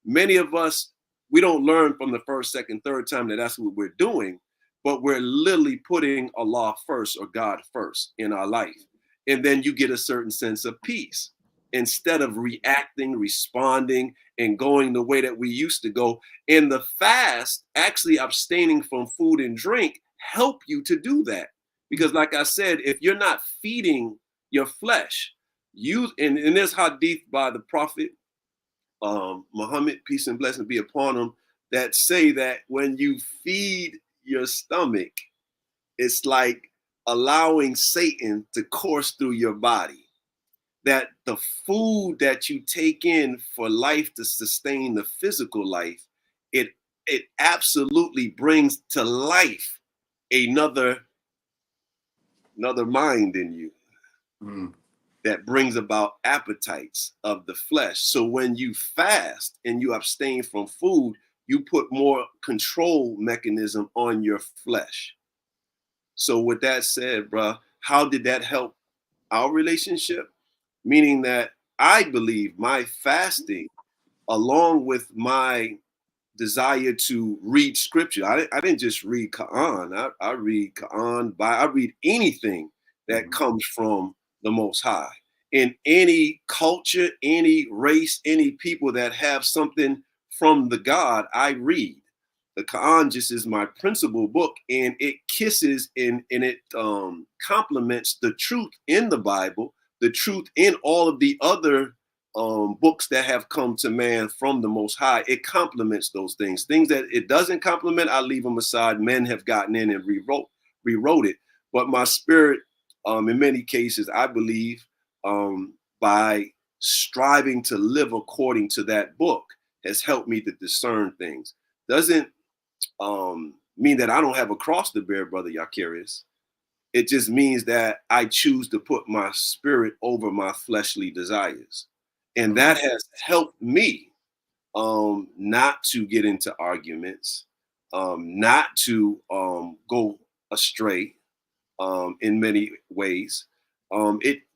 Speaker 4: Many of us, we don't learn from the first, second, third time that that's what we're doing, but we're literally putting Allah first, or God first, in our life. And then you get a certain sense of peace. Instead of reacting, responding, and going the way that we used to go. In the fast, actually abstaining from food and drink help you to do that. Because like I said, if you're not feeding your flesh, in this hadith by the Prophet Muhammad, peace and blessing be upon him, that say that when you feed your stomach, it's like allowing Satan to course through your body. That the food that you take in for life to sustain the physical life, it absolutely brings to life another mind in you that brings about appetites of the flesh. So when you fast and you abstain from food, you put more control mechanism on your flesh. So with that said, bro, how did that help our relationship? Meaning that I believe my fasting, along with my desire to read scripture, I didn't just read Quran. I read Quran, I read anything that comes from the Most High. In any culture, any race, any people that have something from the God, I read. The Quran just is my principal book, and it kisses and it complements the truth in the Bible, the truth in all of the other books that have come to man from the Most High. It complements those things. Things that it doesn't complement, I leave them aside. Men have gotten in and rewrote it. But my spirit, in many cases, I believe, by striving to live according to that book, has helped me to discern things. Doesn't mean that I don't have a cross to bear, Brother Yakarious. It just means that I choose to put my spirit over my fleshly desires. And that has helped me not to get into arguments, not to go astray in many ways.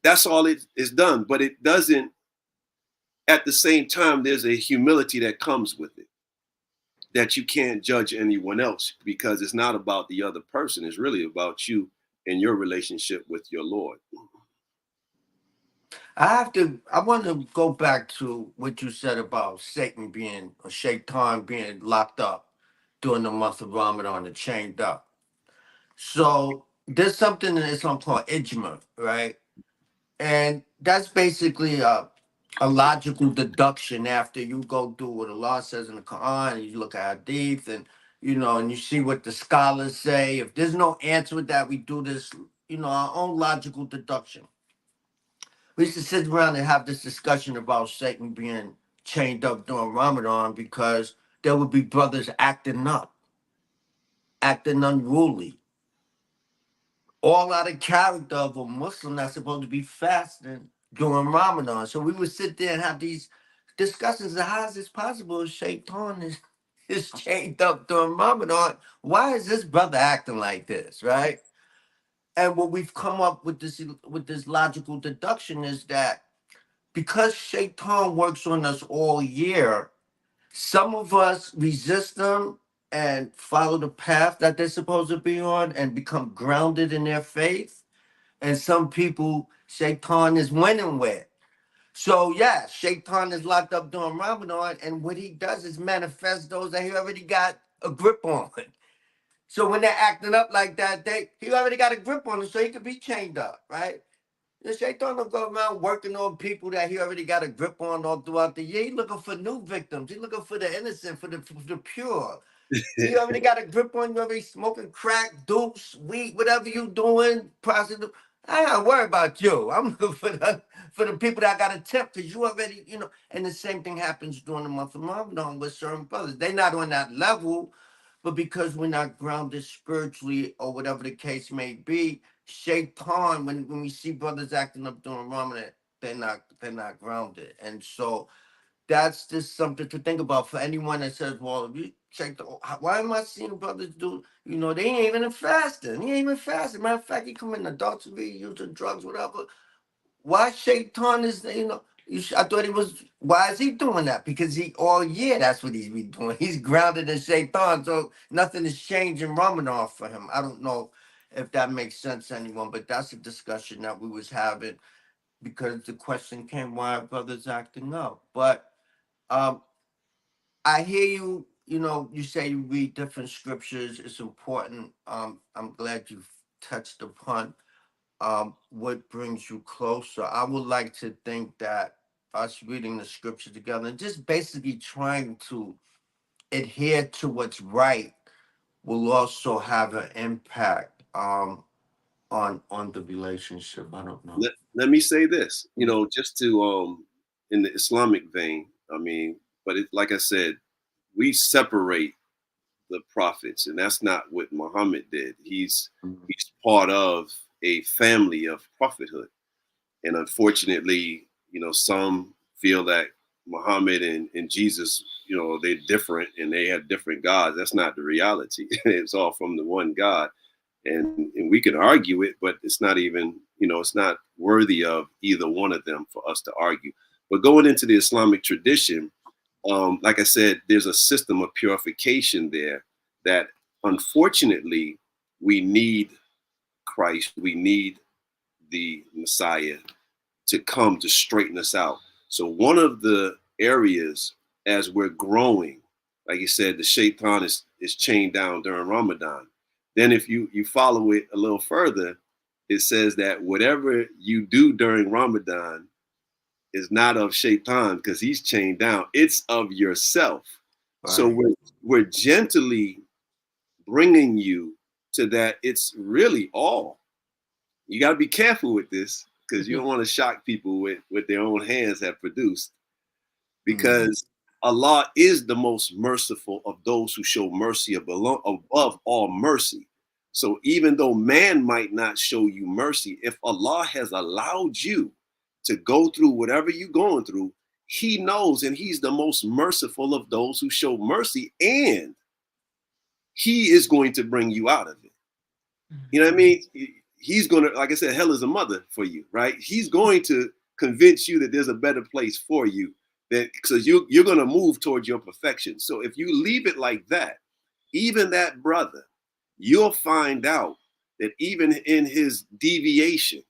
Speaker 4: That's all it is done, but it doesn't, at the same time, there's a humility that comes with it. that you can't judge anyone else, because it's not about the other person. It's really about you and your relationship with your Lord.
Speaker 1: I want to go back to what you said about Satan being, or Shaitan being locked up during the month of Ramadan and chained up. So there's something in Islam called ijma, right? And that's basically a logical deduction after you go through what Allah says in the Quran, and you look at Hadith, and and you see what the scholars say. If there's no answer with that, we do this, our own logical deduction. We used to sit around and have this discussion about Satan being chained up during Ramadan because there would be brothers acting up, acting unruly, all out of character of a Muslim that's supposed to be fasting during Ramadan. So we would sit there and have these discussions of how is this possible if Shaitan is chained up during Ramadan? Why is this brother acting like this, right? And what we've come up with this logical deduction is that because Shaitan works on us all year, some of us resist them and follow the path that they're supposed to be on and become grounded in their faith. And some people, Shaitan is winning with. So, yeah, Shaitan is locked up during Ramadan, and what he does is manifest those that he already got a grip on. So when they're acting up like that, he already got a grip on them, so he could be chained up, right? The Shaitan don't go around working on people that he already got a grip on all throughout the year. He looking for new victims. He looking for the innocent, for the pure. You already got a grip on you, already smoking crack, dupes, weed, whatever you doing, prostitute. I ain't gotta worry about you. I'm looking for the people that got a temp, because you already, and the same thing happens during the month of Ramadan with certain brothers. They're not on that level, but because we're not grounded spiritually or whatever the case may be, Shaitan, when we see brothers acting up during Ramadan, they're not grounded. And so that's just something to think about for anyone that says, well, if you check why am I seeing brothers do, they ain't even fasting. He ain't even fasting. Matter of fact, he committing adultery, using drugs, whatever. Why Shaitan is, I thought he was, why is he doing that? Because all year, that's what he's been doing. He's grounded in Shaitan, so nothing is changing Ramadan for him. I don't know if that makes sense to anyone, but that's a discussion that we was having because the question came, why are brothers acting up? But um, I hear you. You say you read different scriptures. It's important. I'm glad you touched upon what brings you closer. I would like to think that us reading the scripture together and just basically trying to adhere to what's right will also have an impact on the relationship. I don't know.
Speaker 4: Let me say this, just to in the Islamic vein. I mean, but like I said, we separate the prophets, and that's not what Muhammad did. He's part of a family of prophethood, and unfortunately, some feel that Muhammad and Jesus, they're different and they have different gods. That's not the reality. It's all from the one God. And we can argue it, but it's not even, it's not worthy of either one of them for us to argue. But going into the Islamic tradition, like I said, there's a system of purification there that unfortunately we need Christ, we need the Messiah to come to straighten us out. So one of the areas as we're growing, like you said, the shaitan is chained down during Ramadan. Then if you follow it a little further, it says that whatever you do during Ramadan is not of shaitan because he's chained down. It's of yourself. Right. So we're gently bringing you to that. It's really all. You got to be careful with this because you don't want to shock people with what their own hands have produced, because Allah is the most merciful of those who show mercy above all mercy. So even though man might not show you mercy, if Allah has allowed you to go through whatever you're going through, he knows, and he's the most merciful of those who show mercy, and he is going to bring you out of it. You know what I mean? He's going to, like I said, hell is a mother for you, right? He's going to convince you that there's a better place for you. That because you're going to move towards your perfection. So if you leave it like that, even that brother, you'll find out that even in his deviation,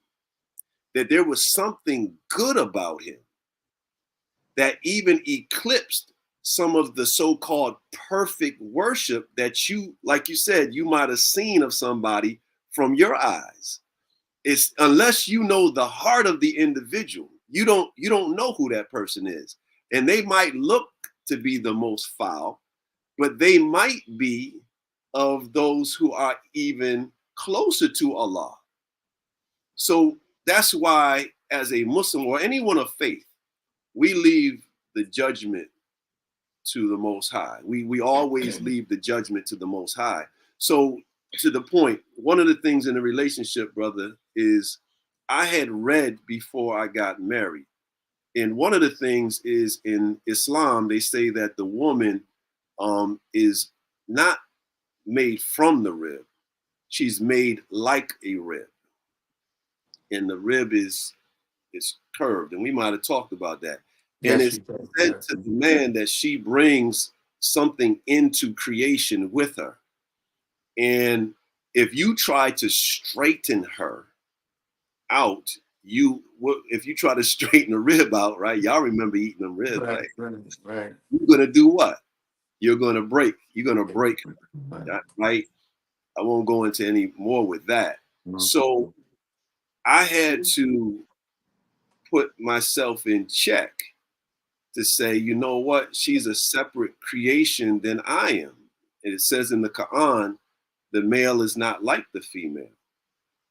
Speaker 4: that there was something good about him that even eclipsed some of the so-called perfect worship that you, like you said, you might have seen of somebody from your eyes. It's unless you know the heart of the individual, you don't know who that person is. And they might look to be the most foul, but they might be of those who are even closer to Allah. So that's why, as a Muslim or anyone of faith, we leave the judgment to the Most High. We always leave the judgment to the Most High. So, to the point, one of the things in the relationship, brother, is I had read before I got married. And one of the things is in Islam, they say that the woman is not made from the rib. She's made like a rib. And the rib is curved. And we might have talked about that. And
Speaker 1: Yes,
Speaker 4: it's
Speaker 1: you did.
Speaker 4: said to the man that she brings something into creation with her. And if you try to straighten her out, if you try to straighten a rib out, right? Y'all remember eating them ribs,
Speaker 1: Right,
Speaker 4: right?
Speaker 1: right, right.
Speaker 4: You're gonna do what? You're gonna break. You're gonna break,
Speaker 1: Right.
Speaker 4: right? I won't go into any more with that.
Speaker 1: Mhm.
Speaker 4: So I had to put myself in check to say, you know what? She's a separate creation than I am. And it says in the Quran, the male is not like the female.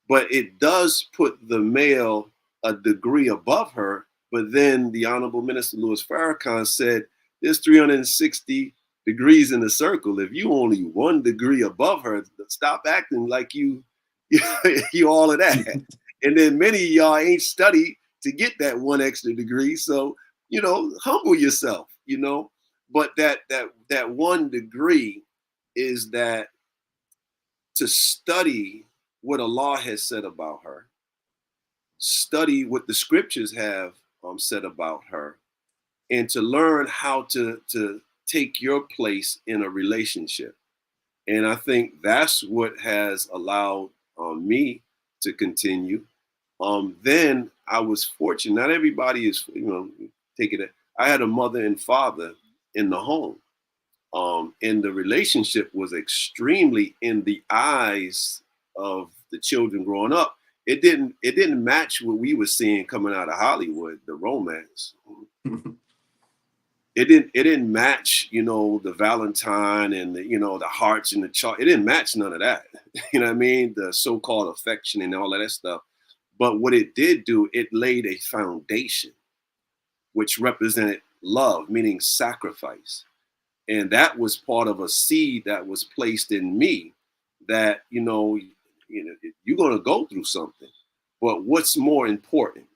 Speaker 4: But it does put the male a degree above her. But then the Honorable Minister Louis Farrakhan said, there's 360 degrees in a circle. If you only 1 degree above her, stop acting like you all of that. And then many of y'all ain't studied to get that 1 extra degree. So, humble yourself, But that 1 degree is that to study what Allah has said about her, study what the scriptures have said about her, and to learn how to take your place in a relationship. And I think that's what has allowed me to continue. Then I was fortunate. Not everybody is, taking it. I had a mother and father in the home. And the relationship was extremely, in the eyes of the children growing up, it didn't match what we were seeing coming out of Hollywood, the romance. It didn't match, the Valentine and the hearts and the chart. It didn't match none of that. You know what I mean? The so-called affection and all of that stuff. But what it did do, it laid a foundation which represented love, meaning sacrifice. And that was part of a seed that was placed in me that, you're going to go through something. But what's more important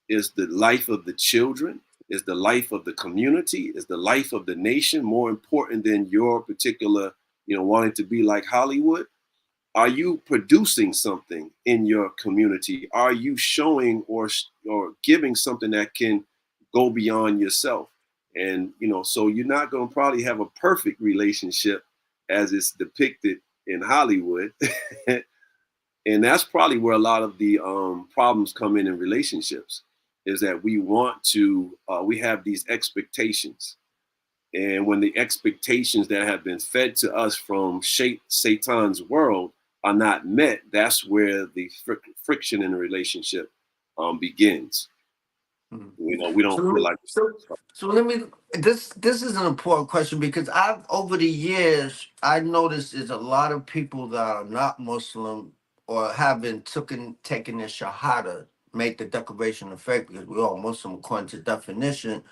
Speaker 4: is the life of the children, is the life of the community, is the life of the nation more important than your particular, wanting to be like Hollywood? Are you producing something in your community? Are you showing or giving something that can go beyond yourself? And so you're not going to probably have a perfect relationship as it's depicted in Hollywood. And that's probably where a lot of the problems come in relationships, is that we have these expectations. And when the expectations that have been fed to us from Satan's world are not met, that's where the friction in a relationship begins.
Speaker 1: Mhm.
Speaker 4: We don't feel
Speaker 1: So,
Speaker 4: like.
Speaker 1: so, so let me. This is an important question because I've over the years I noticed there's a lot of people that are not Muslim or haven't taken their shahada, made the declaration of faith, because we're all Muslim according to definition,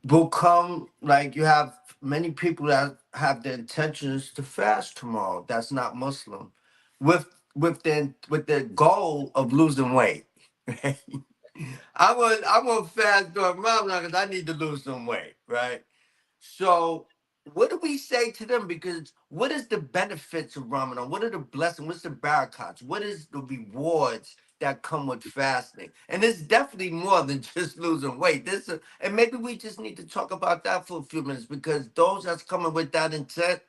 Speaker 1: will come, like you have many people that have the intentions to fast tomorrow that's not Muslim, with the goal of losing weight. I'm gonna fast during Ramadan because I need to lose some weight, right? So what do we say to them? Because what is the benefits of Ramadan? What are the blessings? What's the barakats? What is the rewards that come with fasting, and it's definitely more than just losing weight. And maybe we just need to talk about that for a few minutes, because those that's coming with that intent,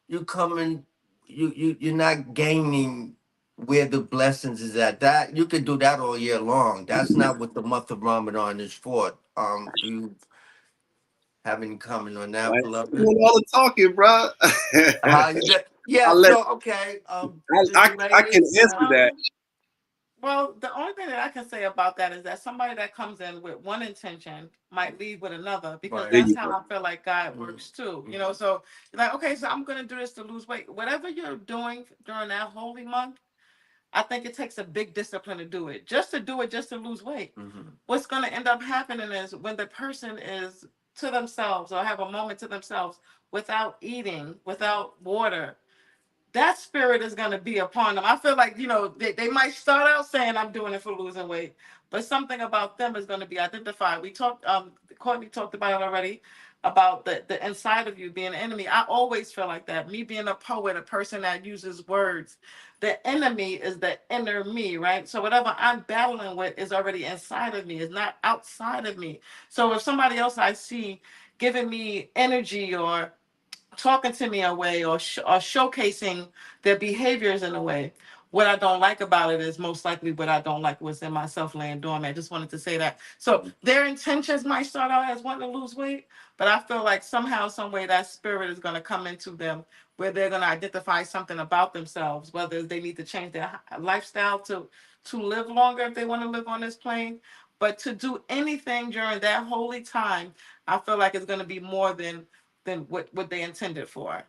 Speaker 1: you coming, you're not gaining where the blessings is at. That you can do that all year long. That's not what the month of Ramadan is for. Do you have any comment on that,
Speaker 4: Right?
Speaker 1: beloved?
Speaker 4: Doing all the talking, bro.
Speaker 1: How you did? Yeah.
Speaker 4: I'll let
Speaker 1: So okay.
Speaker 4: I can
Speaker 1: Ladies.
Speaker 4: answer that.
Speaker 3: Well, the only thing that I can say about that is that somebody that comes in with one intention might leave with another, because
Speaker 1: Right.
Speaker 4: There
Speaker 3: that's
Speaker 4: you
Speaker 3: how
Speaker 4: go.
Speaker 3: I feel like God
Speaker 1: Mm.
Speaker 3: works too. You know, so you're like, okay, so I'm gonna do this to lose weight. Whatever you're doing during that holy month, I think it takes a big discipline to do it. Just to do it, just to lose weight.
Speaker 1: Mm-hmm.
Speaker 3: What's gonna end up happening is when the person is to themselves or have a moment to themselves without eating, without water, that spirit is going to be upon them. I feel like, they might start out saying I'm doing it for losing weight, but something about them is going to be identified. We talked, Courtney talked about it already, about the inside of you being an enemy. I always feel like that. Me being a poet, a person that uses words, the enemy is the inner me, right? So whatever I'm battling with is already inside of me, is not outside of me. So if somebody else I see giving me energy or talking to me a way, or showcasing their behaviors in a way, what I don't like about it is most likely what I don't like was in myself laying dormant. I just wanted to say that. So their intentions might start out as wanting to lose weight, but I feel like somehow, some way, that spirit is going to come into them where they're going to identify something about themselves, whether they need to change their lifestyle to live longer if they want to live on this plane. But to do anything during that holy time, I feel like it's going to be more than what they intended for.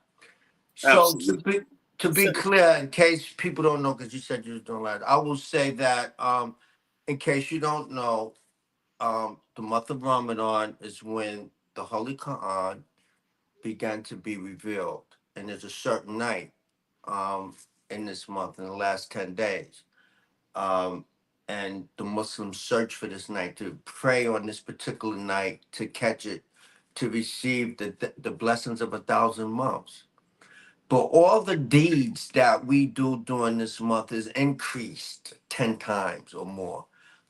Speaker 1: So
Speaker 4: Absolutely.
Speaker 1: to be clear, in case people don't know, because you said you was doing that, I will say that in case you don't know, the month of Ramadan is when the Holy Quran began to be revealed, and there's a certain night um, in this month, in the last 10 days, um, and the Muslims search for this night to pray on this particular night to catch it, to receive the blessings of 1,000 months. But all the deeds that we do during this month is increased 10 times or more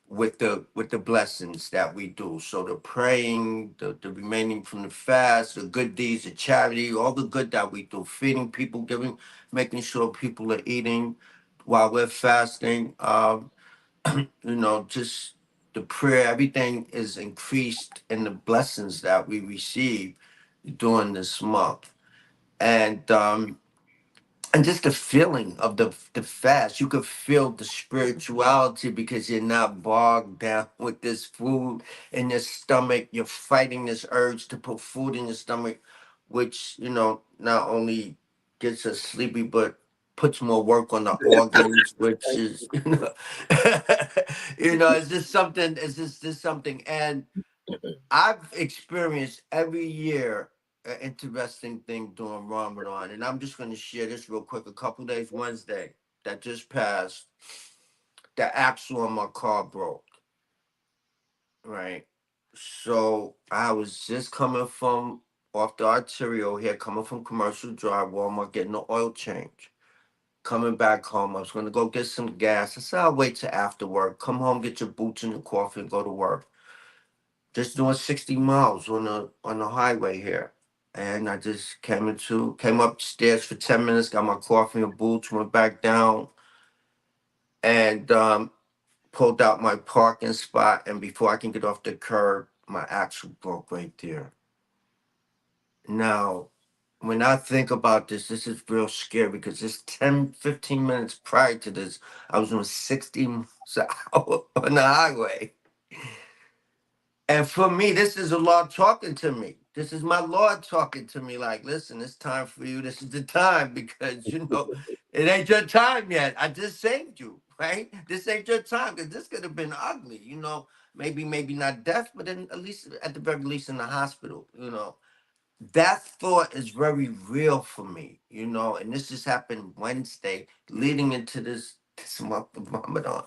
Speaker 1: with the blessings that we do. So the praying, the remaining from the fast, the good deeds, the charity, all the good that we do, feeding people, giving, making sure people are eating while we're fasting. Just the prayer, everything is increased in the blessings that we receive during this month. And just the feeling of the fast, you could feel the spirituality, because you're not bogged down with this food in your stomach. You're fighting this urge to put food in your stomach, which not only gets us sleepy, but puts more work on the organs, which is it's just something. And I've experienced every year an interesting thing during Ramadan, and I'm just going to share this real quick. A couple days, Wednesday, that just passed, the axle on my car broke. Right, so I was just coming from off the arterial here, coming from Commercial Drive, Walmart, getting the oil change. Coming back home, I was going to go get some gas. I said I'll wait till after work. Come home, get your boots and your coffee, and go to work. Just doing 60 miles on the highway here. And I just came upstairs for 10 minutes, got my coffee and boots, went back down, and pulled out my parking spot. And before I can get off the curb, my axle broke right there. Now, when I think about this is real scary, because just 10, 15 minutes prior to this, I was doing 60 miles an hour on the highway. And for me, this is the Lord talking to me. This is my Lord talking to me, like, listen, it's time for you. This is the time, because, it ain't your time yet. I just saved you, right? This ain't your time, because this could have been ugly, maybe not death, but then at least, at the very least, in the hospital. That thought is very real for me, and this just happened Wednesday, leading into this month of Ramadan,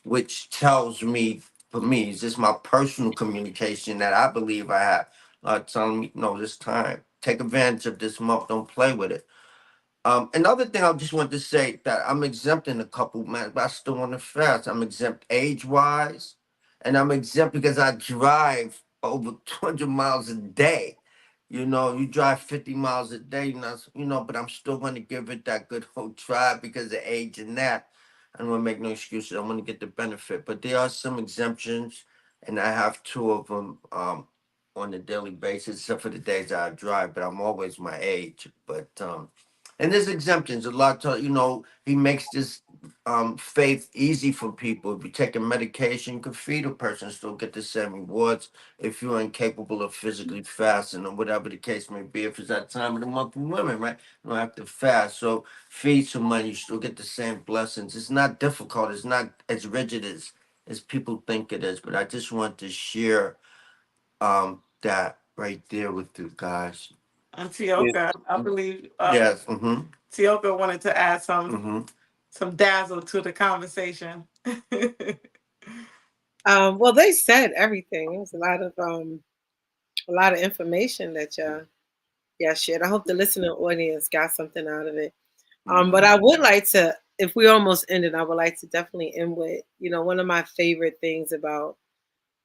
Speaker 1: which tells me, for me, it's just my personal communication that I believe I have, telling me, no, this time, take advantage of this month, don't play with it. Another thing I just want to say that I'm exempt in a couple, man, but I still want to fast. I'm exempt age wise, and I'm exempt because I drive over 200 miles a day. You know, you drive 50 miles a day, but I'm still going to give it that good whole try because of age and that. I don't want to make no excuses. I want to get the benefit, but there are some exemptions, and I have two of them on a daily basis, except for the days I drive. But I'm always my age. But and there's exemptions. A lot of he makes this faith easy for people. If you take a medication, you can feed a person, still get the same rewards if you're incapable of physically fasting or whatever the case may be. If it's that time of the month for women, right? You don't have to fast. So feed somebody, you still get the same blessings. It's not difficult. It's not as rigid as people think it is. But I just want to share that right there with you guys.
Speaker 3: And
Speaker 4: And,
Speaker 3: Tioka, I believe
Speaker 1: Yes. Mm-hmm.
Speaker 3: Tioka wanted to add
Speaker 1: Mm-hmm.
Speaker 3: some dazzle to the conversation.
Speaker 2: Well, they said everything. It was a lot of information that y'all shared. I hope the listening audience got something out of it. But I would like to, if we almost ended, I would like to definitely end with, one of my favorite things about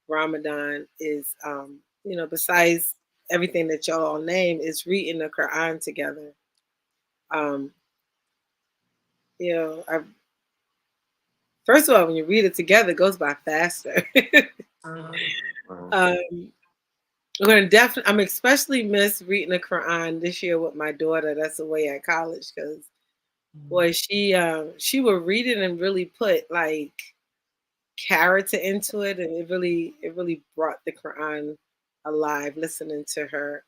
Speaker 2: Ramadan is, besides everything that y'all all name, is reading the Quran together. Um, I first of all, when you read it together, it goes by faster. um, I'm especially miss reading the Quran this year with my daughter. That's away at college because boy, she would read it and really put like character into it, and it really brought the Quran alive. Listening to her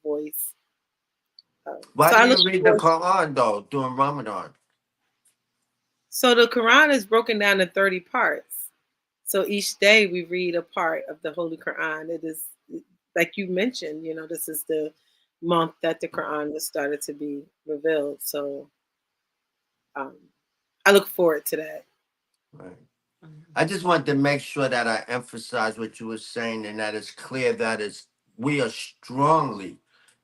Speaker 2: voice.
Speaker 1: Why
Speaker 2: So
Speaker 1: do
Speaker 2: I look
Speaker 1: you read the
Speaker 2: forward.
Speaker 1: Quran though during Ramadan?
Speaker 2: So the Quran is broken down in 30 parts. So each day we read a part of the Holy Quran. It is like you mentioned. This is the month that the Quran was started to be revealed. So um, I look forward to that.
Speaker 1: Right. I just wanted to make sure that I emphasize what you were saying and that it's clear that we are strongly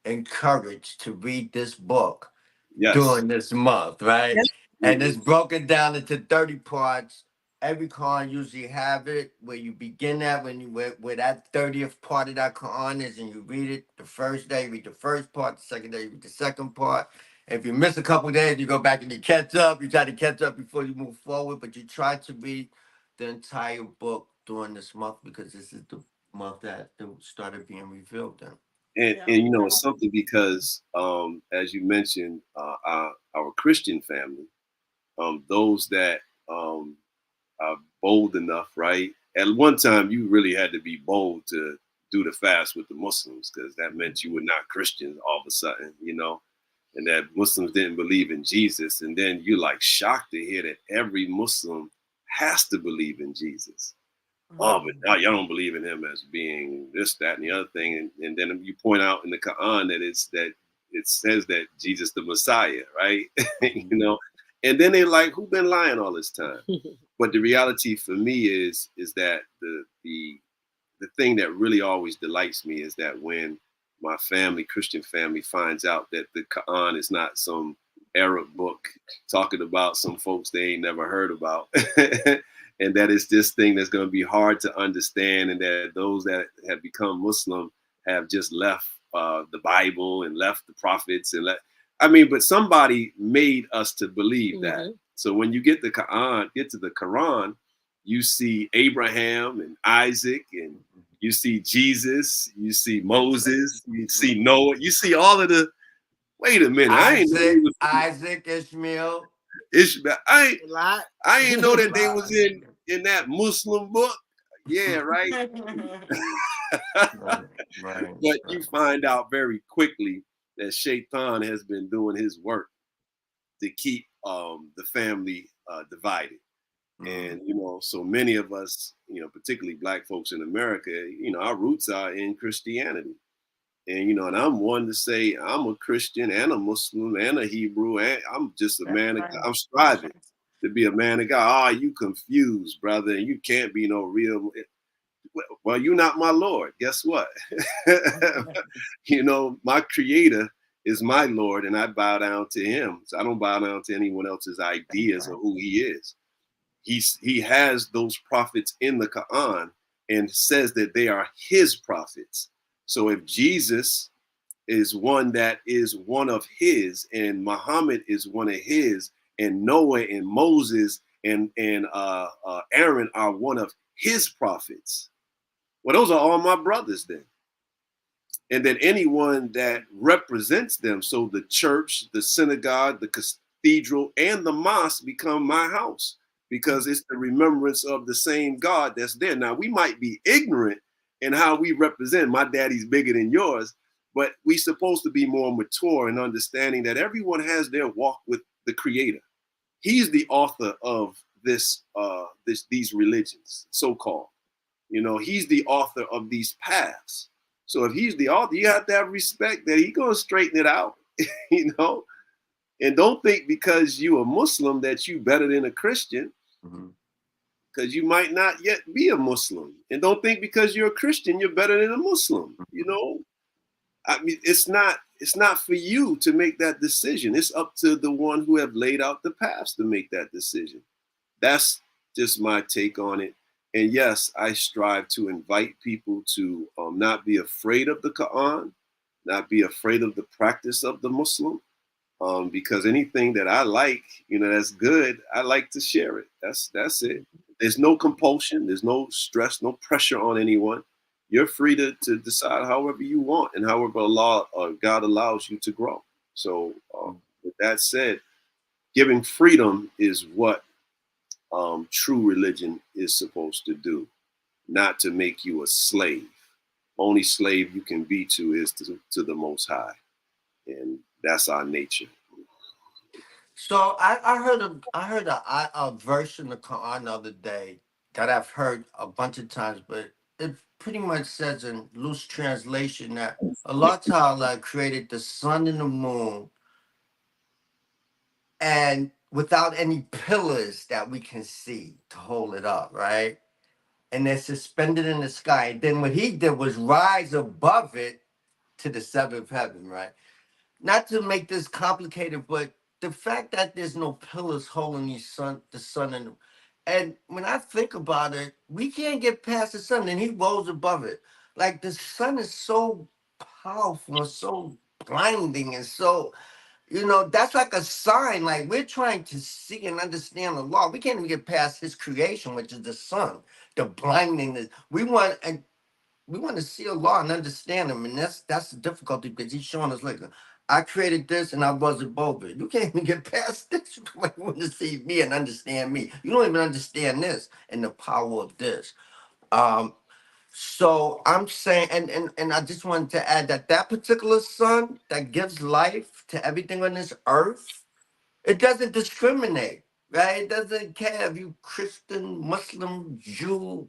Speaker 1: encouraged to read this book
Speaker 4: yes.
Speaker 1: during this month, right?
Speaker 2: Yep.
Speaker 1: And it's broken down into 30 parts. Every Quran usually have it where you begin at when you where that 30th part of that Quran is and you read it the first day, you read the first part, the second day, you read the second part. If you miss a couple days, you go back and you catch up. You try to catch up before you move forward, but you try to read the entire book during this month because this is the month that it started being revealed in.
Speaker 3: Yeah.
Speaker 4: And it's something because as you mentioned, our Christian family, those that are bold enough, right? At one time, you really had to be bold to do the fast with the Muslims because that meant you were not Christians all of a sudden, and that Muslims didn't believe in Jesus. And then you're like shocked to hear that every Muslim has to believe in Jesus. Oh, but now y'all don't believe in him as being this, that, and the other thing. And then you point out in the Quran that it says that Jesus the Messiah, right? And then they're like, who been lying all this time? But the reality for me is that the thing that really always delights me is that when my family, Christian family, finds out that the Quran is not some Arab book talking about some folks they ain't never heard about, and that it's this thing that's going to be hard to understand, and that those that have become Muslim have just left the Bible and left the prophets but somebody made us to believe that.
Speaker 2: Mm-hmm.
Speaker 4: So when you get to the Quran, you see Abraham and Isaac, and you see Jesus, you see Moses, you see Noah, you see all of the. Wait a minute, I ain't know they was
Speaker 1: Isaac, Ishmael.
Speaker 4: Ishmael.
Speaker 2: A lot.
Speaker 4: I ain't know that they was in that Muslim book. Yeah, right.
Speaker 1: Right, right,
Speaker 4: But
Speaker 1: right.
Speaker 4: you find out very quickly that Shaitan has been doing his work to keep the family divided. And so many of us, particularly Black folks in America, our roots are in Christianity. And and I'm one to say I'm a Christian and a Muslim and a Hebrew, and I'm just a man of God. I'm striving to be a man of God. You confused, brother, and you can't be no real. Well, you're not my Lord. Guess what? My Creator is my Lord, and I bow down to him. So I don't bow down to anyone else's ideas or who he is. He has those prophets in the Quran and says that they are his prophets. So if Jesus is one that is one of his, and Muhammad is one of his, and Noah and Moses and Aaron are one of his prophets, well, those are all my brothers then. And then anyone that represents them, so the church, the synagogue, the cathedral, and the mosque become my house, because it's the remembrance of the same God that's there. Now, we might be ignorant in how we represent. My daddy's bigger than yours, but we're supposed to be more mature in understanding that everyone has their walk with the Creator. He's the author of these religions, so-called. You know, he's the author of these paths. So if he's the author, you have to have respect that he's going to straighten it out, you know. And don't think because you a Muslim that you better than a Christian, because you might not yet be a Muslim. And don't think because you're a Christian you're better than a Muslim. You know, I mean, it's not for you to make that decision. It's up to the one who have laid out the paths to make that decision. That's just my take on it. And yes, I strive to invite people to not be afraid of the Quran, not be afraid of the practice of the Muslim, because anything that I like, you know, that's good, I like to share it. That's it. There's no compulsion. There's no stress, no pressure on anyone. You're free to decide however you want and however Allah or God allows you to grow. So with that said, giving freedom is what true religion is supposed to do, not to make you a slave. Only slave you can be to is to the Most High, and that's our nature.
Speaker 1: So I heard a verse in the Quran the other day that I've heard a bunch of times, but it pretty much says in loose translation that Allah Ta'ala created the sun and the moon and without any pillars that we can see to hold it up, right? And they're suspended in the sky. And then what he did was rise above it to the seventh heaven, right? Not to make this complicated, but the fact that there's no pillars holding the sun and when I think about it, we can't get past the sun, and he rose above it. Like the sun is so powerful and so blinding and so, that's like a sign. Like we're trying to see and understand the law. We can't even get past his creation, which is the sun, the blinding. We want to see Allah and understand him, and that's the difficulty because he's showing us like I created this and I was above it. You can't even get past this. You want to see me and understand me. You don't even understand this and the power of this. So I'm saying, and I just wanted to add that particular sun that gives life to everything on this earth, it doesn't discriminate, right? It doesn't care if you Christian, Muslim, Jew,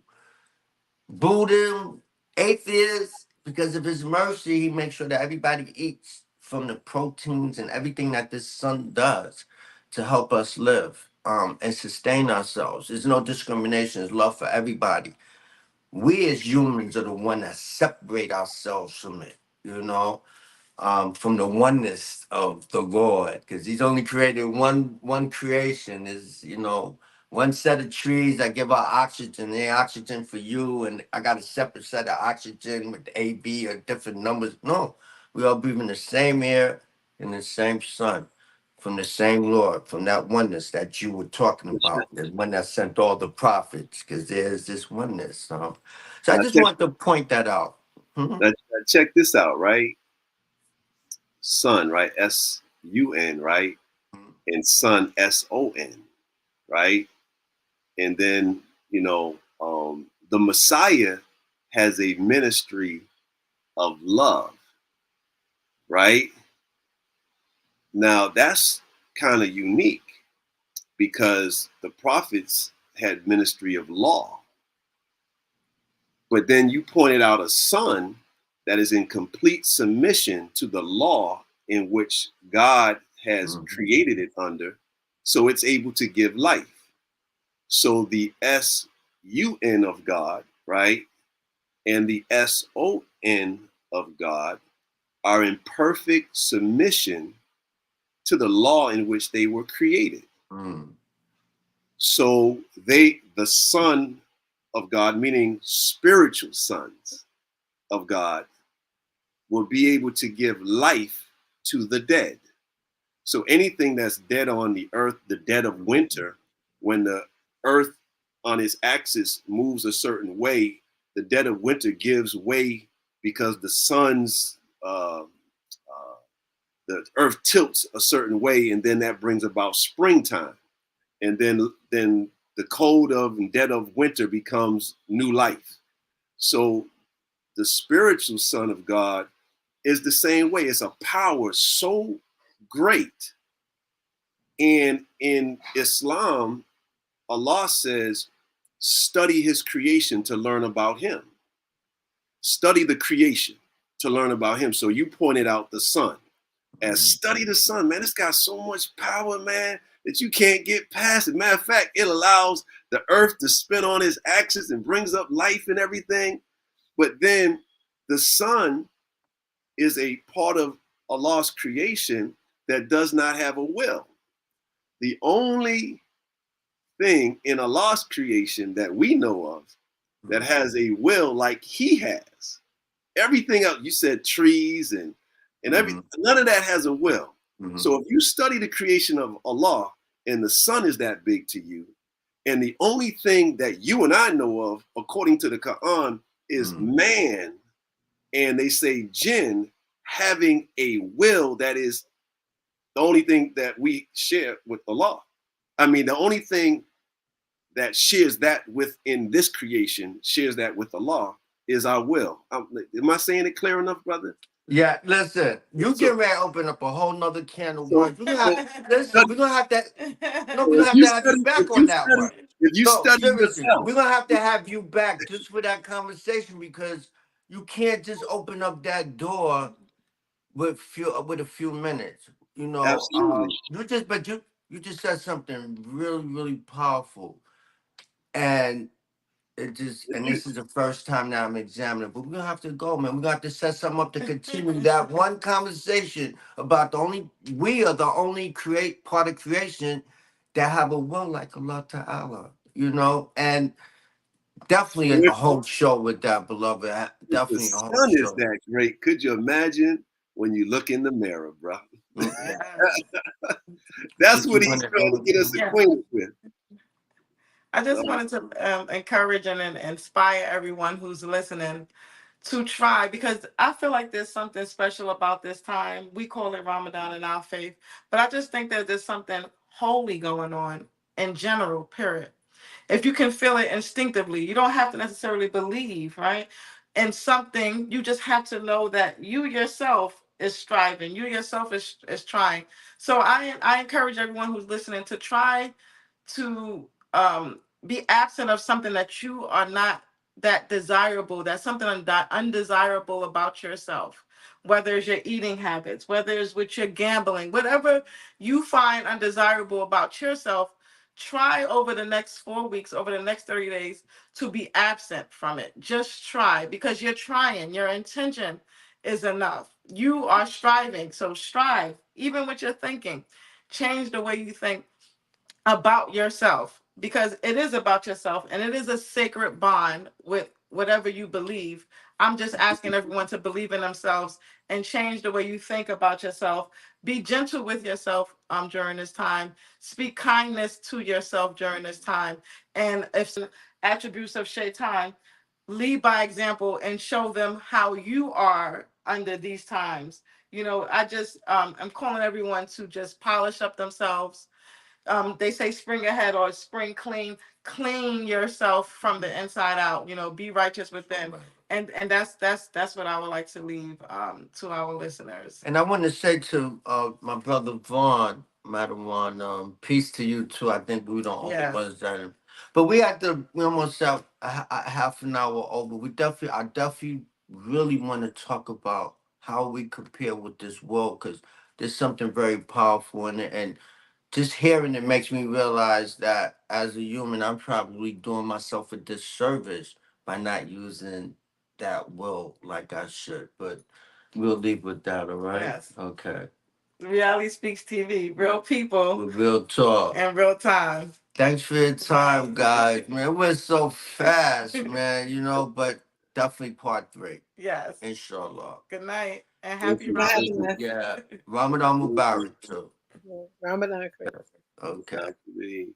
Speaker 1: Buddhism, atheists, because of his mercy, he makes sure that everybody eats from the proteins and everything that this sun does to help us live and sustain ourselves. There's no discrimination, there's love for everybody. We as humans are the one that separate ourselves from it, from the oneness of the Lord, because he's only created one creation, is one set of trees that give out oxygen. They oxygen for you, and I got a separate set of oxygen with A, B, or different numbers. No, we all breathe in the same air in the same sun, from the same Lord, from that oneness that you were talking about, the one that sent all the prophets, because there's this oneness. So I
Speaker 4: Now
Speaker 1: just
Speaker 4: check,
Speaker 1: want to point that out. Mhm.
Speaker 4: now check this out, right? Sun, right? SUN, right? And sun, SON, right? And then, the Messiah has a ministry of love, right? Now that's kind of unique because the prophets had ministry of law. But then you pointed out a son that is in complete submission to the law in which God has created it under, so it's able to give life. So the SUN of God, right, and the SON of God are in perfect submission to the law in which they were created.
Speaker 1: Mm.
Speaker 4: So the Son of God, meaning spiritual sons of God, will be able to give life to the dead. So anything that's dead on the earth, the dead of winter, when the earth on its axis moves a certain way, the dead of winter gives way because the sun's the earth tilts a certain way, and then that brings about springtime, and then the cold of and dead of winter becomes new life. So the spiritual son of God is the same way. It's a power so great. And in Islam, Allah says, study his creation to learn about him. Study the creation to learn about him. So you pointed out the sun. As study the sun, man, it's got so much power, man, that you can't get past it. Matter of fact, it allows the earth to spin on its axis and brings up life and everything. But then the sun is a part of Allah's creation that does not have a will. The only thing in Allah's creation that we know of that has a will like he has. Everything else, you said trees and none of that has a will.
Speaker 1: Mm-hmm.
Speaker 4: So if you study the creation of Allah and the sun is that big to you, and the only thing that you and I know of, according to the Quran, is man, and they say jinn having a will that is the only thing that we share with Allah. I mean, the only thing that shares that within this creation, shares that with Allah, is our will. Am I saying it clear enough, brother?
Speaker 1: Yeah, listen, you get ready to open up a whole nother can of worms. We're gonna have to have you back on that one.
Speaker 4: If you
Speaker 1: No,
Speaker 4: study
Speaker 1: seriously,
Speaker 4: yourself,
Speaker 1: we're gonna have to have you back just for that conversation because you can't just open up that door with a few minutes. You know,
Speaker 4: absolutely.
Speaker 1: you just said something really, really powerful. And this is the first time that I'm examining, but we're gonna have to go, man. We're gonna have to set something up to continue that one conversation about we are the only part of creation that have a will like Allah Ta'ala, you know, and definitely a whole show with that, beloved.
Speaker 4: If the
Speaker 1: Definitely a whole
Speaker 4: sun is
Speaker 1: show.
Speaker 4: that great, could you imagine when you look in the mirror, bro? That's what he's trying to get us acquainted with.
Speaker 3: I just wanted to encourage and inspire everyone who's listening to try, because I feel like there's something special about this time. We call it Ramadan in our faith, but I just think that there's something holy going on in general, period. If you can feel it instinctively, you don't have to necessarily believe, right? In something, you just have to know that you yourself is striving, you yourself is trying. So I encourage everyone who's listening to try to be absent of something that you are not that desirable, that's something undesirable about yourself, whether it's your eating habits, whether it's with your gambling, whatever you find undesirable about yourself. Try over the next 4 weeks, over the next 30 days, to be absent from it. Just try, because you're trying. Your intention is enough. You are striving. So strive, even with your thinking. Change the way you think about yourself, because it is about yourself and it is a sacred bond with whatever you believe. I'm just asking everyone to believe in themselves and change the way you think about yourself. Be gentle with yourself during this time. Speak kindness to yourself during this time. And if attributes of shaitan, lead by example and show them how you are under these times. I just I'm calling everyone to just polish up themselves. They say spring ahead or spring clean. Clean yourself from the inside out. Be righteous within. And that's what I would like to leave to our listeners.
Speaker 1: And I want to say to my brother Vaughn, Madawan, peace to you too. I think we don't overstand. But we almost have a half an hour over. I definitely really want to talk about how we compare with this world, because there's something very powerful in it. And just hearing it makes me realize that as a human, I'm probably doing myself a disservice by not using that will like I should. But We'll leave with that, all right?
Speaker 3: Yes.
Speaker 1: Okay.
Speaker 3: Reality Speaks TV, real people
Speaker 1: With real talk.
Speaker 3: in real time.
Speaker 1: Thanks for your time, guys. Man, it went so fast, man, you know, but definitely part 3.
Speaker 3: Yes.
Speaker 1: Inshallah.
Speaker 3: Good night and
Speaker 4: Thank
Speaker 3: happy
Speaker 4: you.
Speaker 3: Ramadan.
Speaker 1: Yeah. Ramadan Mubarak, too.
Speaker 2: Ramadan.
Speaker 1: Okay.
Speaker 4: Exactly.